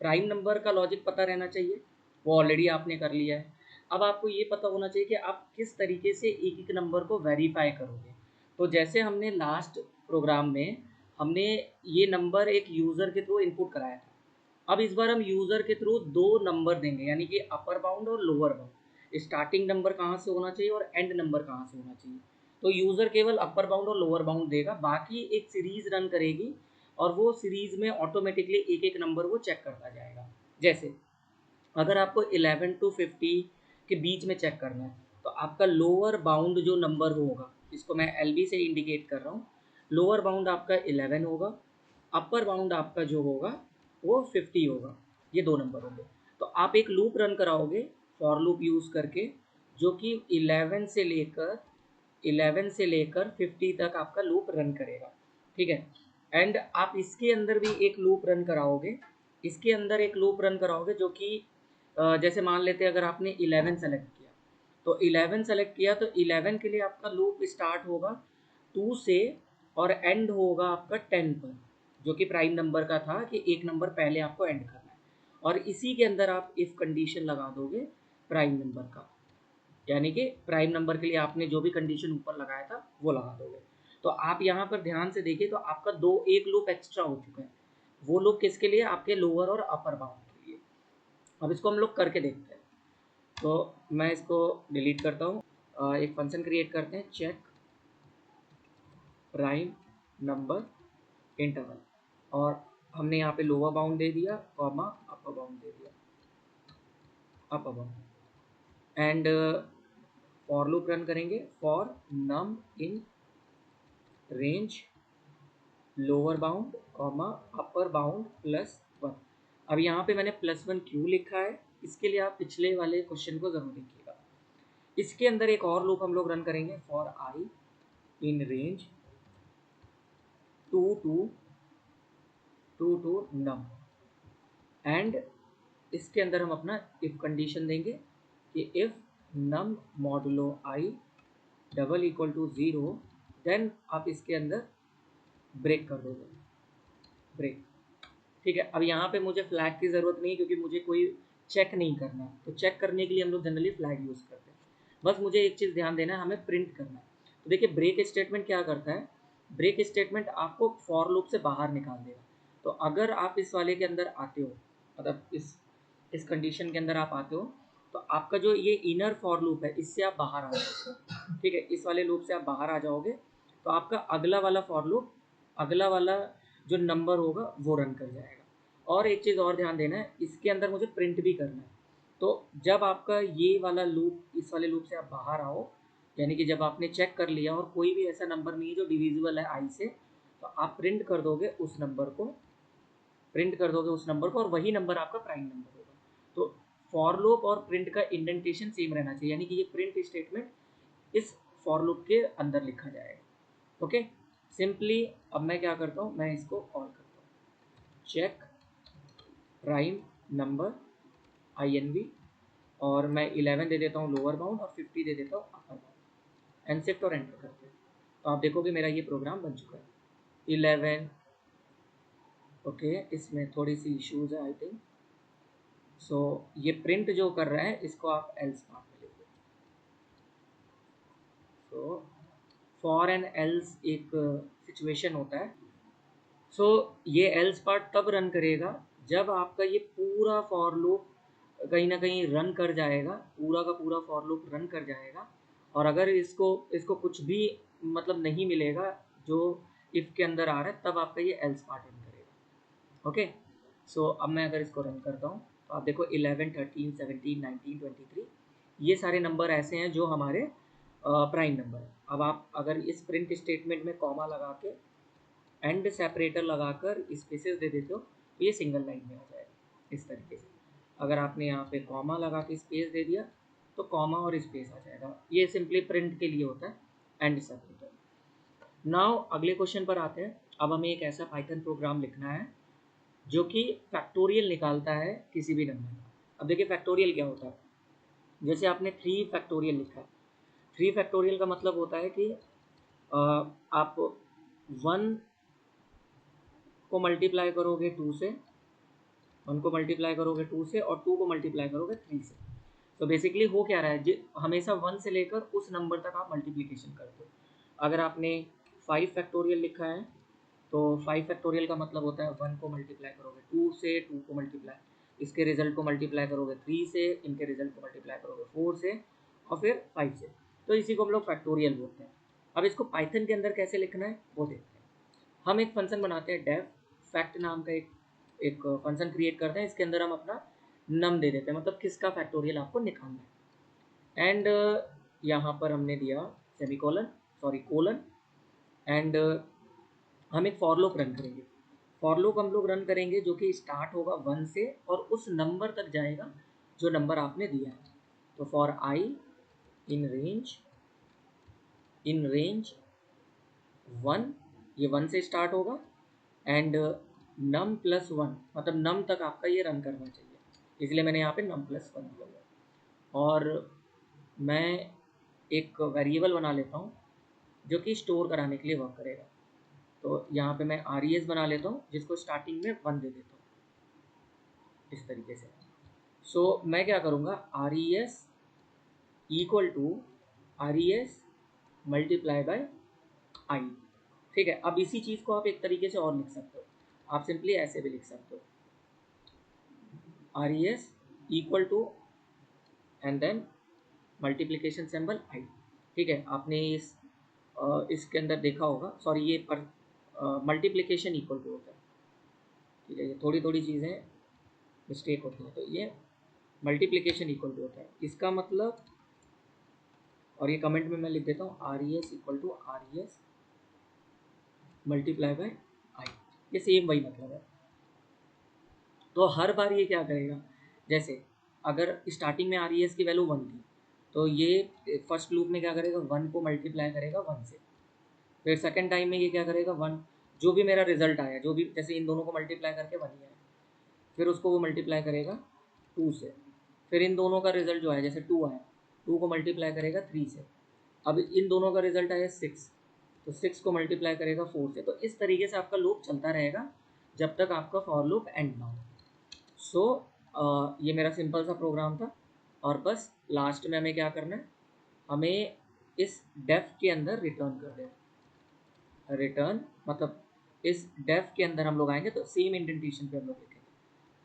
S1: प्राइम नंबर का लॉजिक पता रहना चाहिए, वो ऑलरेडी आपने कर लिया है। अब आपको ये पता होना चाहिए कि आप किस तरीके से एक एक नंबर को वेरीफाई करोगे। तो जैसे हमने लास्ट प्रोग्राम में हमने ये नंबर एक यूज़र के थ्रू इनपुट कराया था, अब इस बार हम यूज़र के थ्रू दो नंबर देंगे, यानी कि अपर बाउंड और लोअर बाउंड। स्टार्टिंग नंबर कहाँ से होना चाहिए और एंड नंबर कहाँ से होना चाहिए। तो यूज़र केवल अपर बाउंड और लोअर बाउंड देगा, बाकी एक सीरीज़ रन करेगी और वो सीरीज़ में ऑटोमेटिकली एक एक नंबर वो चेक करता जाएगा। जैसे अगर आपको 11 टू 50 के बीच में चेक करना है तो आपका लोअर बाउंड जो नंबर होगा, इसको मैं LB से इंडिकेट कर रहा हूँ, लोअर बाउंड आपका 11 होगा, अपर बाउंड आपका जो होगा वो 50 होगा, ये दो नंबर होंगे। तो आप एक लूप रन कराओगे फॉर लूप यूज़ करके, जो कि 11 से लेकर 50 तक आपका लूप रन करेगा, ठीक है। एंड आप इसके अंदर भी एक लूप रन कराओगे, इसके अंदर एक लूप रन कराओगे जो कि जैसे मान लेते हैं अगर आपने 11 सेलेक्ट किया, तो 11 सेलेक्ट किया तो 11 के लिए आपका लूप स्टार्ट होगा 2 से और एंड होगा आपका 10 पर, जो कि प्राइम नंबर का था कि एक नंबर पहले आपको एंड करना है। और इसी के अंदर आप इफ़ कंडीशन लगा दोगे प्राइम नंबर का, यानी कि प्राइम नंबर के लिए आपने जो भी कंडीशन ऊपर लगाया था वो लगा दोगे। तो आप यहाँ पर ध्यान से देखिए तो आपका एक लूप एक्स्ट्रा हो चुका है। वो लूप किसके लिए, आपके लोअर और अपर बाउंड के लिए। अब इसको हम लोग करके देखते हैं। तो मैं इसको डिलीट करता हूँ, एक फंक्शन क्रिएट करते हैं, चेक प्राइम नंबर इंटरवल, और हमने यहाँ पे लोअर बाउंड दे दिया कॉमा अपर बाउंड दे दिया, upper bound. And for loop run करेंगे for num in range lower bound comma upper bound +1। अब यहाँ पे मैंने +1 क्यों लिखा है, इसके लिए आप पिछले वाले क्वेश्चन को ज़रूर देखिएगा। इसके अंदर एक और लूप हम लोग रन करेंगे for i in range to num, and इसके अंदर हम अपना इफ कंडीशन देंगे कि if num modulo i double equal to 0, then आप इसके अंदर ब्रेक कर दोगे, ब्रेक, ठीक है। अब यहाँ पे मुझे फ्लैग की ज़रूरत नहीं क्योंकि मुझे कोई चेक नहीं करना, तो चेक करने के लिए हम लोग जनरली फ्लैग यूज़ करते हैं। बस मुझे एक चीज़ ध्यान देना है, हमें प्रिंट करना है। तो देखिए ब्रेक स्टेटमेंट क्या करता है, ब्रेक स्टेटमेंट आपको फॉर लूप से बाहर निकाल देगा। तो अगर आप इस वाले के अंदर आते हो, मतलब इस कंडीशन के अंदर आप आते हो, तो आपका जो ये इनर फॉर लूप है इससे आप बाहर आ जाओगे, ठीक है, इस वाले लूप से आप बाहर आ जाओगे, तो आपका अगला वाला फॉर लूप, अगला वाला जो नंबर होगा वो रन कर जाएगा। और एक चीज़ और ध्यान देना है, इसके अंदर मुझे प्रिंट भी करना है। तो जब आपका ये वाला लूप, इस वाले लूप से आप बाहर आओ, यानी कि जब आपने चेक कर लिया और कोई भी ऐसा नंबर नहीं है जो डिविजिबल है आई से, तो आप प्रिंट कर दोगे उस नंबर को, प्रिंट कर दोगे उस नंबर को, और वही नंबर आपका प्राइम नंबर होगा। तो फॉर लूप और प्रिंट का इंडेंटेशन सेम रहना चाहिए, यानी कि ये प्रिंट स्टेटमेंट इस फॉर लूप के अंदर लिखा जाएगा। ओके, सिंपली अब मैं क्या करता हूँ, मैं इसको कॉल करता हूँ चेक प्राइम नंबर INV, और मैं 11 दे देता हूँ लोअर बाउंड और 50 दे देता हूँ अपर बाउंड, एंड शिफ्ट और एंटर करते हैं। तो आप देखोगे मेरा ये प्रोग्राम बन चुका है। 11, ओके, इसमें थोड़ी सी इश्यूज़ है आई थिंक, सो ये प्रिंट जो कर रहा है इसको आप एल्स पार्ट में लिख दो। सो फॉर एंड एल्स एक सिचुएशन होता है। सो ये एल्स पार्ट तब रन करेगा जब आपका ये पूरा फॉर लूप कहीं ना कहीं रन कर जाएगा, पूरा का पूरा फॉर लूप रन कर जाएगा, और अगर इसको इसको कुछ भी मतलब नहीं मिलेगा जो इफ़ के अंदर आ रहा है, तब आपका ये एल्स पार्ट रन करेगा। ओके, सो अब मैं अगर इसको रन करता हूँ तो आप देखो 11, 13, 17, 19, 23 ये सारे नंबर ऐसे हैं जो हमारे प्राइम नंबर है। अब आप अगर इस प्रिंट स्टेटमेंट में कॉमा लगा के एंड सेपरेटर लगाकर स्पेसेस दे देते हो तो ये सिंगल लाइन में आ जाएगा इस तरीके से। अगर आपने यहाँ पे कॉमा लगा के स्पेस दे दिया तो कॉमा और स्पेस आ जाएगा। ये सिंपली प्रिंट के लिए होता है एंड सेपरेटर। नाउ अगले क्वेश्चन पर आते हैं। अब हमें एक ऐसा पाइथन प्रोग्राम लिखना है जो कि फैक्टोरियल निकालता है किसी भी नंबर का। अब देखिए फैक्टोरियल क्या होता है। जैसे आपने 3 फैक्टोरियल लिखा है, 3 फैक्टोरियल का मतलब होता है कि आप 1 को मल्टीप्लाई करोगे 2 से, 1 को मल्टीप्लाई करोगे 2 से, और 2 को मल्टीप्लाई करोगे 3 से। तो बेसिकली हो क्या रहा है, हमेशा 1 से लेकर उस नंबर तक आप मल्टीप्लिकेशन करते हो। अगर आपने 5 फैक्टोरियल लिखा है तो 5 फैक्टोरियल का मतलब होता है 1 को मल्टीप्लाई करोगे 2 से, 2 को मल्टीप्लाई इसके रिजल्ट को मल्टीप्लाई करोगे 3 से, इनके रिजल्ट को मल्टीप्लाई करोगे 4 से, और फिर 5 से। तो इसी को हम लोग फैक्टोरियल बोलते हैं। अब इसको पाइथन के अंदर कैसे लिखना है वो देखते हैं। हम एक फंक्शन बनाते हैं डेफ फैक्ट नाम का, एक एक फंक्शन क्रिएट करते हैं। इसके अंदर हम अपना नम दे देते हैं, मतलब किसका फैक्टोरियल आपको निकालना है। एंड यहाँ पर हमने दिया सेमीकोलन, सॉरी कोलन, एंड हम एक फॉर लूप रन करेंगे। फॉर लूप हम लोग रन करेंगे जो कि स्टार्ट होगा 1 से और उस नंबर तक जाएगा जो नंबर आपने दिया है। तो फॉर आई इन रेंज 1, ये 1 से स्टार्ट होगा, एंड नम प्लस 1 मतलब नम तक आपका ये रन करना चाहिए, इसलिए मैंने यहाँ पे नम प्लस 1 दिया हुआ। और मैं एक वेरिएबल बना लेता हूँ जो कि स्टोर कराने के लिए वर्क करेगा। तो यहाँ पे मैं RES बना लेता हूँ जिसको स्टार्टिंग में 1 दे देता हूँ इस तरीके से। सो मैं क्या करूँगा, RES equal to RES multiply by i. ठीक है, अब इसी चीज़ को आप एक तरीके से और लिख सकते हो। आप सिंपली ऐसे भी लिख सकते हो, RES equal to and then multiplication symbol i. ठीक है, आपने इसके अंदर देखा होगा, सॉरी ये पर मल्टीप्लिकेशन इक्वल टू होता है। ठीक है, ये थोड़ी थोड़ी चीज़ें मिस्टेक होती हैं। तो ये मल्टीप्लिकेशन इक्वल टू होता है, इसका मतलब, और ये कमेंट में मैं लिख देता हूँ RES equal to RES multiply by i, ये सेम वही मतलब है। तो हर बार ये क्या करेगा, जैसे अगर स्टार्टिंग में RES की वैल्यू 1 थी तो ये फर्स्ट लूप में क्या करेगा, 1 को मल्टीप्लाई करेगा 1 से। फिर सेकंड टाइम में ये क्या करेगा, 1 जो भी मेरा रिजल्ट आया, जो भी जैसे इन दोनों को मल्टीप्लाई करके 1 ही आया, फिर उसको वो मल्टीप्लाई करेगा 2 से। फिर इन दोनों का रिजल्ट जो है, जैसे 2 आया, 2 को मल्टीप्लाई करेगा 3 से। अब इन दोनों का रिजल्ट आया 6, तो 6 को मल्टीप्लाई करेगा 4 से। तो इस तरीके से आपका लूप चलता रहेगा जब तक आपका फॉर लूप एंड ना हो। सो ये मेरा सिंपल सा प्रोग्राम था, और बस लास्ट में हमें क्या करना है, हमें इस डेफ के अंदर रिटर्न कर देना। रिटर्न मतलब इस डेफ के अंदर हम लोग आएंगे तो सेम इंडेंटेशन पे हम लोग लिखेंगे,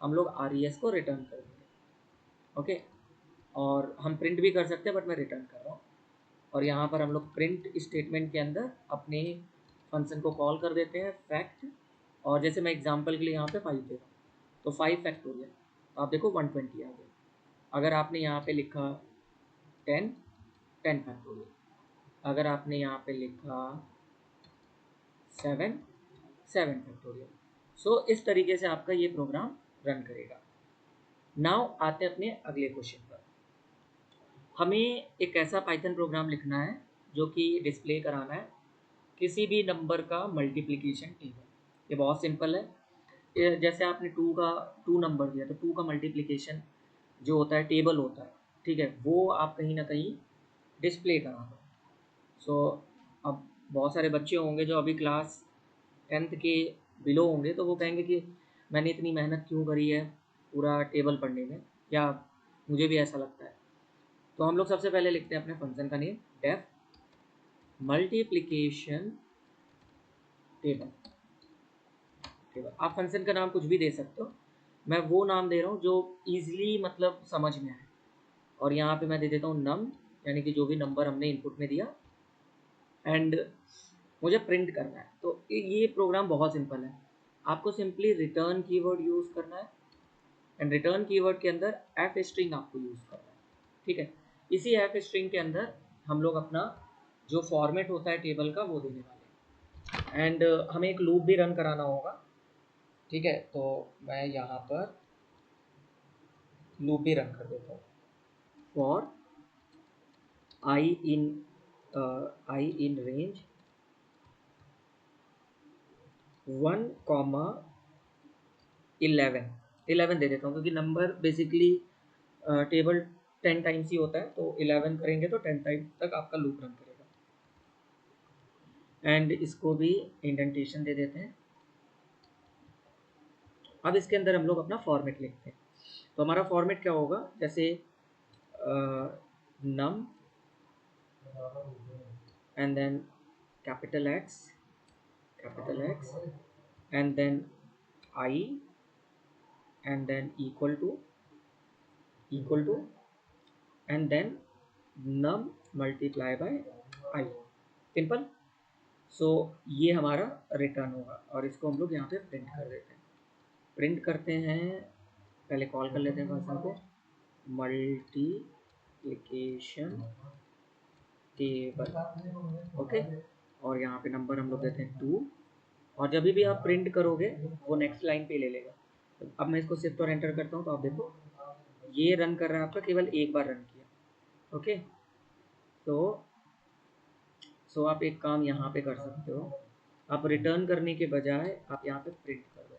S1: हम लोग RES को रिटर्न कर देंगे। ओके, और हम प्रिंट भी कर सकते हैं बट मैं रिटर्न कर रहा हूँ। और यहाँ पर हम लोग प्रिंट स्टेटमेंट के अंदर अपने फंक्शन को कॉल कर देते हैं फैक्ट, और जैसे मैं एग्जांपल के लिए यहाँ पे 5 दे रहा हूँ तो 5 फैक्टोरियल, तो आप देखो 120 आ गया। अगर आपने यहाँ पे लिखा 10, 10 फैक्टोरियल। अगर आपने यहाँ पे लिखा 7, 7 फैक्टोरियल। सो इस तरीके से आपका ये प्रोग्राम रन करेगा। नाउ आते हैं अपने अगले क्वेश्चन पर। हमें एक ऐसा पाइथन प्रोग्राम लिखना है जो कि डिस्प्ले कराना है किसी भी नंबर का मल्टीप्लिकेशन टेबल। ये बहुत सिंपल है। जैसे आपने 2 नंबर दिया तो 2 का मल्टीप्लिकेशन जो होता है टेबल होता है, ठीक है, वो आप कहीं ना कहीं डिस्प्ले करा दो। सो अब बहुत सारे बच्चे होंगे जो अभी क्लास 10th के बिलो होंगे, तो वो कहेंगे कि मैंने इतनी मेहनत क्यों करी है, पूरा टेबल पढ़ने में, या मुझे भी ऐसा लगता है। तो हम लोग सबसे पहले लिखते हैं अपने फंक्शन का नेम, डेफ मल्टीप्लिकेशन टेबल। आप फंक्शन का नाम कुछ भी दे सकते हो, मैं वो नाम दे रहा हूँ जो ईजिली मतलब समझ में आए। और यहाँ पे मैं दे देता हूँ नम, यानी कि जो भी नंबर हमने इनपुट में दिया, एंड मुझे प्रिंट करना है। तो ये प्रोग्राम बहुत सिंपल है, आपको सिंपली रिटर्न कीवर्ड यूज़ करना है, एंड रिटर्न कीवर्ड के अंदर एफ स्ट्रिंग आपको यूज़ करना है, ठीक है। इसी एफ स्ट्रिंग के अंदर हम लोग अपना जो फॉर्मेट होता है टेबल का वो देने वाले हैं, एंड हमें एक लूप भी रन कराना होगा, ठीक है। तो मैं यहाँ पर लूप भी रन कर देता हूँ, फॉर आई इन रेंज 1,11 दे देता हूँ, क्योंकि नंबर बेसिकली टेबल 10 टाइम्स ही होता है, तो 11 करेंगे तो 10 टाइम तक आपका लूप रन करेगा। एंड इसको भी इंडेंटेशन दे देते हैं। अब इसके अंदर हम लोग अपना फॉर्मेट लिखते हैं। तो हमारा फॉर्मेट क्या होगा, जैसे num and then capital X and then I and then equal to and then num multiply by I, simple. So ये हमारा रिटर्न होगा, और इसको हम लोग यहाँ पे प्रिंट कर देते हैं। प्रिंट करते हैं, पहले कॉल कर लेते हैं फंक्शन को, मल्टीप्लिकेशन टेबल, ओके। और यहाँ पे नंबर हम लोग देते हैं 2, और जब भी आप प्रिंट करोगे वो नेक्स्ट लाइन पे ले लेगा। तो अब मैं इसको शिफ्ट और एंटर करता हूँ, तो आप देखो ये रन कर रहा है आपका, केवल एक बार रन किया, ओके। सो आप एक काम यहाँ पे कर सकते हो, आप रिटर्न करने के बजाय आप यहाँ पे प्रिंट कर दो,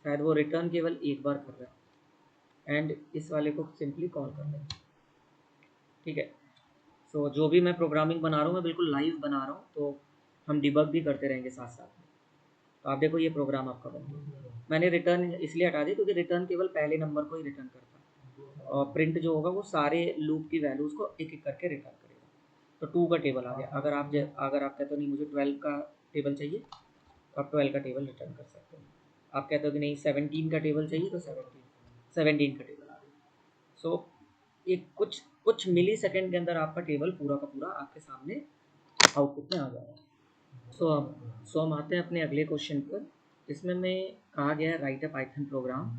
S1: शायद वो रिटर्न केवल एक बार कर रहा है, एंड इस वाले को सिंपली कॉल कर लें, ठीक है। सो जो भी मैं प्रोग्रामिंग बना रहा हूँ मैं बिल्कुल लाइव बना रहा हूँ, तो हम डिबग भी करते रहेंगे साथ साथ में। तो आप देखो ये प्रोग्राम आपका बन गया। मैंने रिटर्न इसलिए हटा दी क्योंकि रिटर्न केवल पहले नंबर को ही रिटर्न करता है, और प्रिंट जो होगा वो सारे लूप की वैल्यूज़ को एक एक करके रिटर्न करेगा। तो 2 का टेबल आ गया। अगर आप कहते हो नहीं मुझे 12 का टेबल चाहिए, तो आप 12 का टेबल रिटर्न कर सकते हो। आप कहते हो कि नहीं 17 का टेबल चाहिए, तो 17 का टेबल आ गया। सो ये कुछ कुछ मिली सेकेंड के अंदर आपका टेबल पूरा का पूरा आपके सामने आउटपुट में आ जाएगा। सो हम आते हैं अपने अगले क्वेश्चन पर। इसमें में कहा गया है write a Python program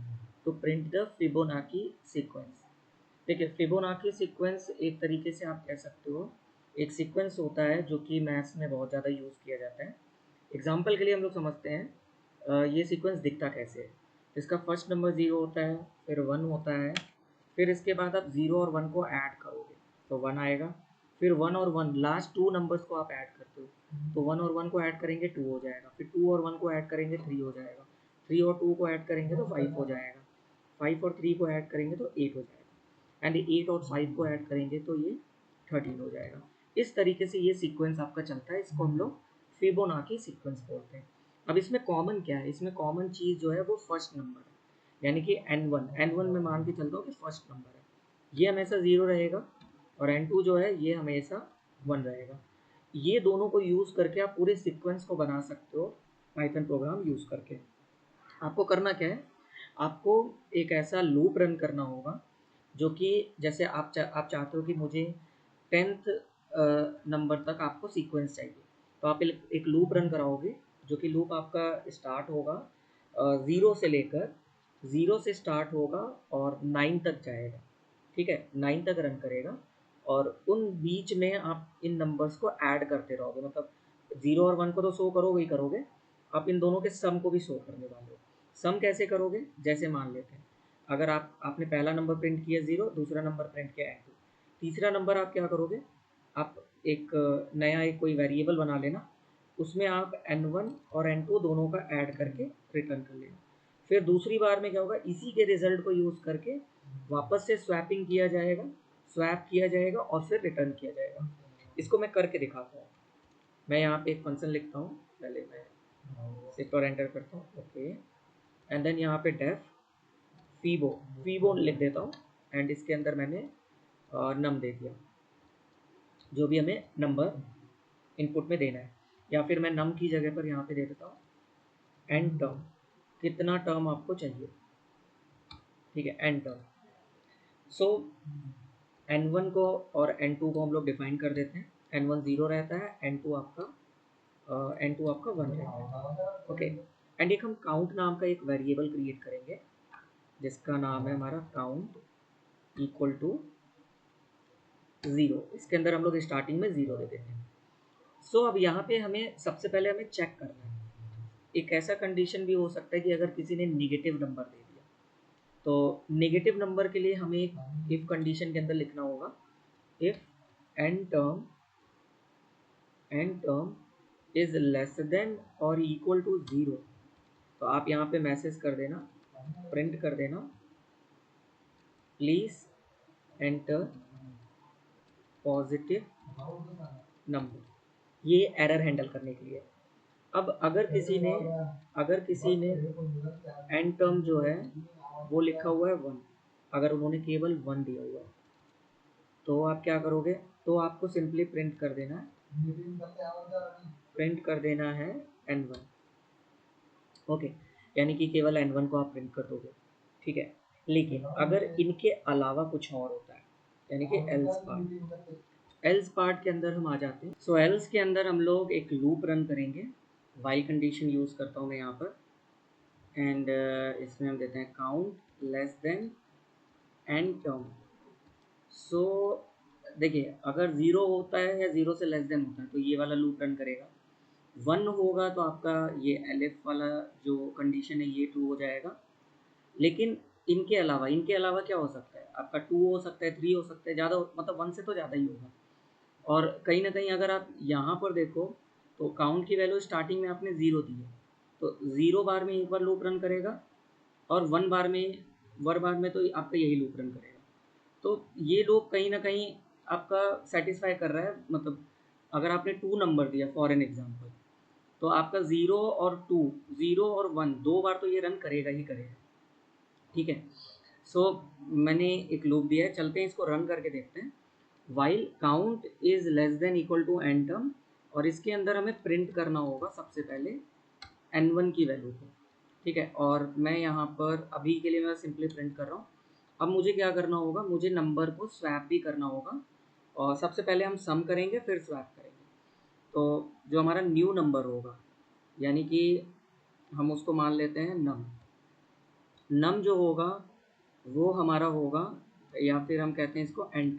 S1: to print the Fibonacci sequence. देखिए फिबोनाची सीक्वेंस एक तरीके से आप कह सकते हो एक सीक्वेंस होता है जो कि मैथ्स में बहुत ज़्यादा यूज़ किया जाता है। एग्जाम्पल के लिए हम लोग समझते हैं, ये सीक्वेंस दिखता कैसे है। इसका फर्स्ट नंबर 0 होता है, फिर 1 होता है, फिर इसके बाद आप 0 और 1 को ऐड करोगे तो 1 आएगा, फिर 1 और 1 लास्ट 2 नंबर्स को आप ऐड करते हो, तो 1 और 1 को ऐड करेंगे 2 हो जाएगा, फिर 2 और 1 को ऐड करेंगे 3 हो जाएगा, 3 और 2 को ऐड करेंगे तो 5 हो जाएगा, 5 और 3 को ऐड करेंगे तो 8 हो जाएगा, एंड 8 और 5 को ऐड करेंगे तो ये 13 हो जाएगा। इस तरीके से ये सीक्वेंस आपका चलता है, इसको हम लोग फिबोनाची सीक्वेंस बोलते हैं। अब इसमें कॉमन क्या है, इसमें कॉमन चीज़ जो है वो फर्स्ट नंबर है, यानी कि n1 में मान के चलता हूँ कि फर्स्ट नंबर है, ये हमेशा 0 रहेगा, और n2 जो है ये हमेशा 1 रहेगा। ये दोनों को यूज़ करके आप पूरे सीक्वेंस को बना सकते हो पाइथन प्रोग्राम यूज़ करके। आपको करना क्या है, आपको एक ऐसा लूप रन करना होगा जो कि जैसे आप चाहते हो कि मुझे 10th नंबर तक आपको सीक्वेंस चाहिए, तो आप एक लूप रन कराओगे, जो कि लूप आपका स्टार्ट होगा 0 से लेकर 0 से स्टार्ट होगा और 9 तक जाएगा, ठीक है, 9 तक रन करेगा, और उन बीच में आप इन नंबर्स को ऐड करते रहोगे, मतलब 0 और 1 को तो शो करोगे ही करोगे, आप इन दोनों के सम को भी शो करने वाले हो। सम कैसे करोगे, जैसे मान लेते हैं अगर आपने पहला नंबर प्रिंट किया 0, दूसरा नंबर प्रिंट किया n2, तीसरा नंबर आप क्या करोगे, आप एक नया एक कोई वेरिएबल बना लेना, उसमें आप n1 और n2 दोनों का ऐड करके रिटर्न कर लेना। फिर दूसरी बार में क्या होगा, इसी के रिजल्ट को यूज़ करके वापस से स्वैपिंग किया जाएगा, स्वैप किया जाएगा और फिर रिटर्न किया जाएगा। इसको मैं करके दिखाता हूँ। मैं यहाँ पे एक फंक्शन लिखता हूँ, पहले मैं शिफ्ट और एंटर करता हूँ, ओके, एंड देन यहाँ पे डेफ फीबो फीबो लिख देता हूँ एंड इसके अंदर मैंने नम दे दिया, जो भी हमें नंबर इनपुट में देना है। या फिर मैं नम की जगह पर यहाँ पे दे देता हूँ एन टर्म, कितना टर्म आपको चाहिए, ठीक है, एन टर्म। सो n1 को और n2 को हम लोग डिफाइन कर देते हैं। n1 0 रहता है, n2 आपका 1 रहता है, ओके। एंड एक हम काउंट नाम का एक वेरिएबल क्रिएट करेंगे जिसका नाम है हमारा काउंट इक्वल टू 0। इसके अंदर हम लोग स्टार्टिंग में 0 दे देते हैं। सो अब यहाँ पे हमें सबसे पहले हमें चेक करना है, एक ऐसा कंडीशन भी हो सकता है कि अगर किसी ने निगेटिव नंबर दे दिया, तो नेगेटिव नंबर के लिए हमें एक इफ कंडीशन के अंदर लिखना होगा, if n term is less than और इक्वल टू 0। तो आप यहाँ पे मैसेज कर देना, प्रिंट कर देना, प्लीज एंटर पॉजिटिव नंबर, ये एरर हैंडल करने के लिए। अब अगर किसी ने एन टर्म जो है वो लिखा हुआ है 1, अगर उन्होंने केवल 1 दिया हुआ है, तो आप क्या करोगे, तो आपको सिंपली प्रिंट कर देना है n1, ओके, यानी कि केवल n1 को आप प्रिंट कर दोगे, ठीक है। लेकिन अगर इनके अलावा कुछ और होता है, यानी कि एल्स पार्ट के अंदर हम आ जाते हैं। सो एल्स के अंदर हम लोग एक लूप रन करेंगे, वाइल कंडीशन यूज़ करता हूँ मैं यहाँ पर, एंड इसमें हम देते हैं count less than n term. So देखिए, अगर 0 होता है या 0 से लेस देन होता है तो ये वाला लूप रन करेगा, 1 होगा तो आपका ये एलिफ वाला जो कंडीशन है ये ट्रू हो जाएगा। लेकिन इनके अलावा क्या हो सकता है, आपका 2 हो सकता है, 3 हो सकता है, ज़्यादा मतलब 1 से तो ज़्यादा ही होगा। और कहीं ना कहीं अगर आप यहाँ पर देखो तो काउंट की वैल्यू स्टार्टिंग में आपने 0 दी है, तो 0 बार में एक बार लूप रन करेगा और 1 बार में तो आपका यही लूप रन करेगा। तो ये लूप कहीं ना कहीं आपका सेटिस्फाई कर रहा है, मतलब अगर आपने 2 नंबर दिया फॉर एन एग्जाम्पल, तो आपका 0 और 2, 0 और 1 2 बार तो ये रन करेगा ही करेगा, ठीक है। सो मैंने एक लूप दिया है, चलते हैं इसको रन करके देखते हैं। While count is less than equal to n term, और इसके अंदर हमें प्रिंट करना होगा सबसे पहले n1 की वैल्यू को, ठीक है। और मैं यहाँ पर अभी के लिए मैं सिंपली प्रिंट कर रहा हूँ। अब मुझे क्या करना होगा, मुझे नंबर को स्वैप भी करना होगा, और सबसे पहले हम सम करेंगे फिर स्वैप करेंगे। तो जो हमारा न्यू नंबर होगा, यानी कि हम उसको मान लेते हैं नम जो होगा वो हमारा होगा, या फिर हम कहते हैं इसको n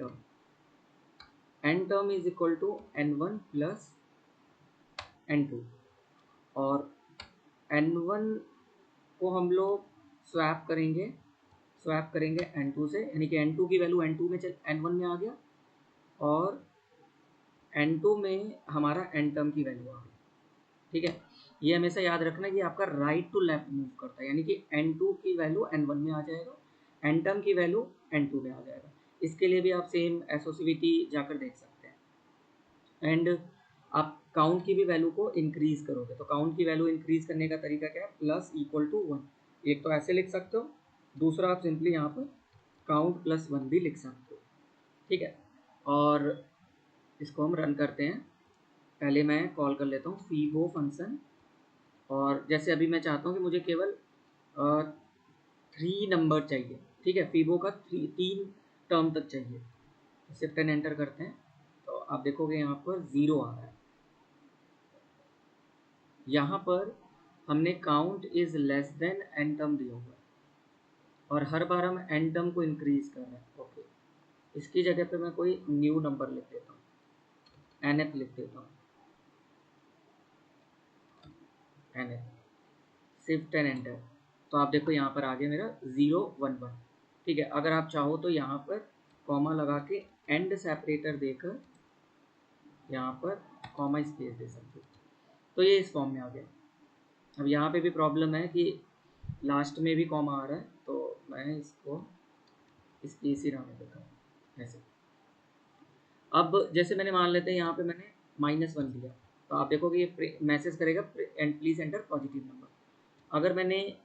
S1: term is equal to n1 plus n2। और n1 को हम लोग स्वैप करेंगे n2 से, यानी कि n2 की वैल्यू n1 में आ गया, और n2 में हमारा n टर्म की वैल्यू आ गई, ठीक है। ये हमेशा याद रखना कि आपका राइट टू लेफ्ट मूव करता है, यानी कि n2 की वैल्यू n1 में आ जाएगा, n टर्म की वैल्यू n2 में आ जाएगा। इसके लिए भी आप सेम एसोसिविटी जाकर देख सकते हैं। एंड आप काउंट की भी वैल्यू को इंक्रीज करोगे, तो काउंट की वैल्यू इंक्रीज करने का तरीका क्या है, प्लस इक्वल टू 1। एक तो ऐसे लिख सकते हो, दूसरा आप सिंपली यहाँ पर काउंट प्लस 1 भी लिख सकते हो, ठीक है। और इसको हम रन करते हैं। पहले मैं कॉल कर लेता हूँ फीबो फंक्शन, और जैसे अभी मैं चाहता हूँ कि मुझे केवल 3 नंबर चाहिए, ठीक है, फीबो का 3 टर्म तक चाहिए। शिफ्ट एंड एंटर करते हैं तो आप देखोगे यहाँ पर 0 आ रहा है। यहाँ पर हमने count is less than n term दिया हुआ है, और हर बार हम एन टर्म को इंक्रीज कर रहे हैं, ओके। इसकी जगह पे मैं कोई न्यू नंबर लिख देता हूँ, nth लिख देता हूँ, nth, शिफ्ट एंड एंटर। तो आप देखो यहाँ पर आ गया मेरा 011, ठीक है। अगर आप चाहो तो यहाँ पर कॉमा लगा के एंड सेपरेटर देकर यहाँ पर कॉमा स्पेस दे सकते हो, तो ये इस फॉर्म में आ गया। अब यहाँ पे भी प्रॉब्लम है कि लास्ट में भी कॉमा आ रहा है, तो मैं इसको स्पेस ही रहने देता हूँ ऐसे। अब जैसे मैंने मान लेते हैं यहाँ पे मैंने -1 दिया, तो आप देखोगे ये मैसेज करेगा and please enter positive number. अगर मैंने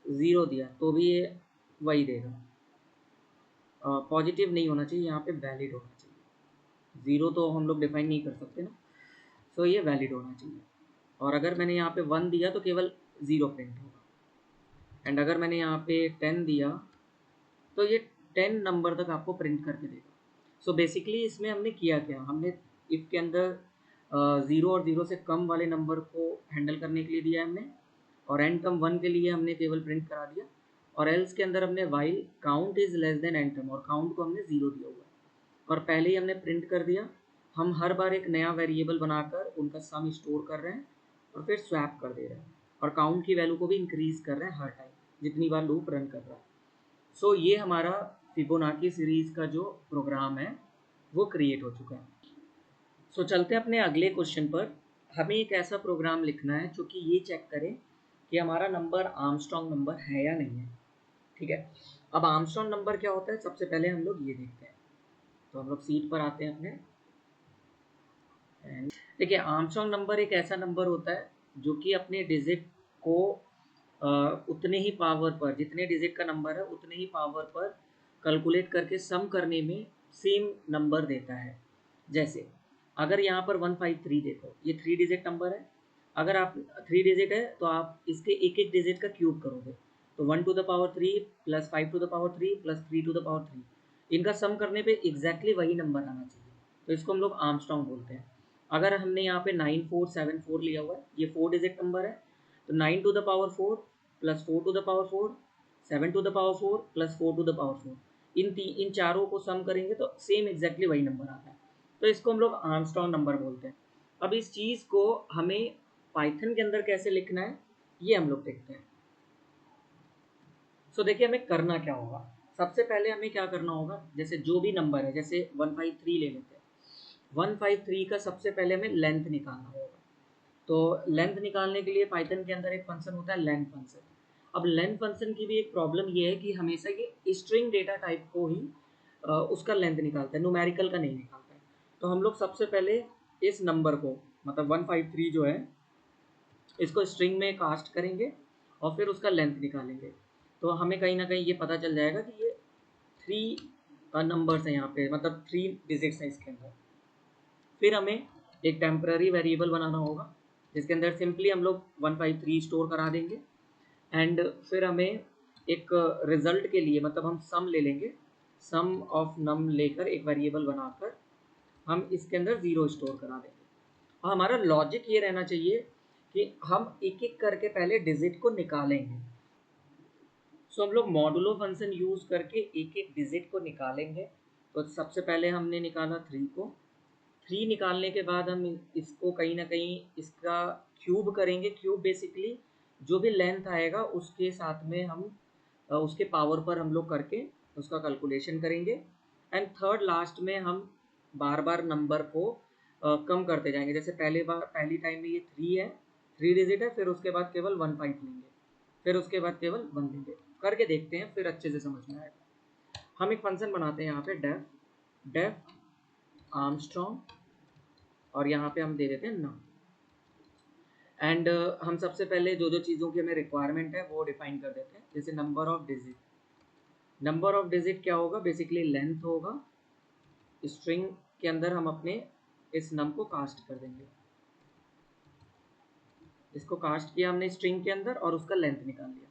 S1: 0 दिया तो भी ये वही देगा। पॉजिटिव नहीं होना चाहिए, यहाँ पे वैलिड होना चाहिए। ज़ीरो तो हम लोग डिफाइन नहीं कर सकते ना, सो ये वैलिड होना चाहिए। और अगर मैंने यहाँ पे 1 दिया तो केवल ज़ीरो प्रिंट होगा, एंड अगर मैंने यहाँ पे 10 दिया तो ये 10 नंबर तक आपको प्रिंट करके देगा। सो बेसिकली इसमें हमने किया क्या, हमने इफ़ के अंदर ज़ीरो और ज़ीरो से कम वाले नंबर को हैंडल करने के लिए दिया है हमने, और एन टर्म 1 के लिए हमने केवल प्रिंट करा दिया, और एल्स के अंदर हमने while count is less than n term, और काउंट को हमने ज़ीरो दिया हुआ है और पहले ही हमने प्रिंट कर दिया। हम हर बार एक नया वेरिएबल बनाकर उनका सम स्टोर कर रहे हैं और फिर स्वैप कर दे रहे हैं, और काउंट की वैल्यू को भी इंक्रीज़ कर रहे हैं हर टाइम जितनी बार लूप रन कर रहा है। सो ये हमारा फिबोनाची सीरीज़ का जो प्रोग्राम है वो क्रिएट हो चुका है। सो चलते हैं अपने अगले क्वेश्चन पर। हमें एक ऐसा प्रोग्राम लिखना है जो कि ये चेक करे कि हमारा नंबर आर्मस्ट्रॉन्ग नंबर है या नहीं है। ठीक है, अब आर्मस्ट्रॉन्ग नंबर क्या होता है, सबसे पहले हम लोग ये देखते हैं। तो हम लोग सीट पर आते हैं अपने, एंड देखिए आर्मस्ट्रॉन्ग नंबर एक ऐसा नंबर होता है जो कि अपने डिजिट को उतने ही पावर पर, जितने डिजिट का नंबर है उतने ही पावर पर कैलकुलेट करके सम करने में सेम नंबर देता है। जैसे अगर यहाँ पर 153 देखो, ये 3 डिजिट नंबर है। अगर आप 3 डिजिट है तो आप इसके एक एक डिजिट का क्यूब करोगे, तो 1 to the power 3 plus 5 to the power 3 plus 3 to the power 3, इनका सम करने पे एग्जैक्टली वही नंबर आना चाहिए। तो इसको हम लोग आर्मस्ट्रॉन्ग बोलते हैं। अगर हमने यहाँ पे 9474 लिया हुआ है, ये 4 डिजिट नंबर है, तो 9 to the power 4 plus 4 to the power 4, 7 to the power 4 plus 4 to the power 4, इन चारों को सम करेंगे तो सेम एग्जैक्टली वही नंबर आता है। तो इसको हम लोग आर्मस्ट्रॉन्ग नंबर बोलते हैं। अब इस चीज़ को हमें पाइथन के अंदर कैसे लिखना है ये हम लोग देखते हैं। सो देखिए हमें करना क्या होगा, सबसे पहले हमें क्या करना होगा, जैसे जो भी नंबर है, जैसे 153 ले लेते हैं। 153 का सबसे पहले हमें लेंथ निकालना होगा। तो लेंथ निकालने के लिए पाइथन के अंदर एक फंक्शन होता है लेंथ फंक्शन। अब लेंथ फंक्शन की भी एक प्रॉब्लम ये है कि हमेशा ये स्ट्रिंग डेटा टाइप को ही उसका लेंथ निकालता है, न्यूमेरिकल का नहीं निकालता है। तो हम लोग सबसे पहले इस नंबर को, मतलब 153 जो है, इसको स्ट्रिंग में कास्ट करेंगे और फिर उसका लेंथ निकालेंगे। तो हमें कहीं ना कहीं ये पता चल जाएगा कि ये 3 नंबर्स हैं यहाँ पे, मतलब 3 डिजिट्स हैं इसके अंदर। फिर हमें एक टेम्पररी वेरिएबल बनाना होगा जिसके अंदर सिंपली हम लोग 153 स्टोर करा देंगे, एंड फिर हमें एक रिजल्ट के लिए, मतलब हम सम ले लेंगे, सम ऑफ नम लेकर एक वेरिएबल बनाकर हम इसके अंदर ज़ीरो स्टोर करा देंगे। और हमारा लॉजिक ये रहना चाहिए कि हम एक एक करके पहले डिजिट को निकालेंगे। सो हम लोग मॉडुलो फंक्शन यूज़ करके एक एक डिजिट को निकालेंगे। तो सबसे पहले हमने निकाला 3 को, 3 निकालने के बाद हम इसको कहीं ना कहीं इसका क्यूब करेंगे। क्यूब बेसिकली जो भी लेंथ आएगा उसके साथ में हम उसके पावर पर हम लोग करके उसका कैलकुलेशन करेंगे। एंड थर्ड लास्ट में हम बार बार नंबर को कम करते जाएंगे। जैसे पहली टाइम में ये 3 है, 3 डिजिट है, फिर उसके बाद केवल 1 5 लेंगे, फिर उसके बाद केवल 1 लेंगे। करके देखते हैं, फिर अच्छे से समझ में आएगा। हम एक फंक्शन बनाते हैं यहाँ पे डेफ, डेफ आर्मस्ट्रॉन्ग, और यहाँ पे हम दे देते हैं नम। एंड हम सबसे पहले जो जो चीज़ों की हमें रिक्वायरमेंट है वो डिफाइन कर देते हैं। जैसे number of digit, number of digit क्या होगा, बेसिकली लेंथ होगा। स्ट्रिंग के अंदर हम अपने इस नम को कास्ट कर देंगे, इसको कास्ट किया हमने स्ट्रिंग के अंदर और उसका लेंथ निकाल लिया।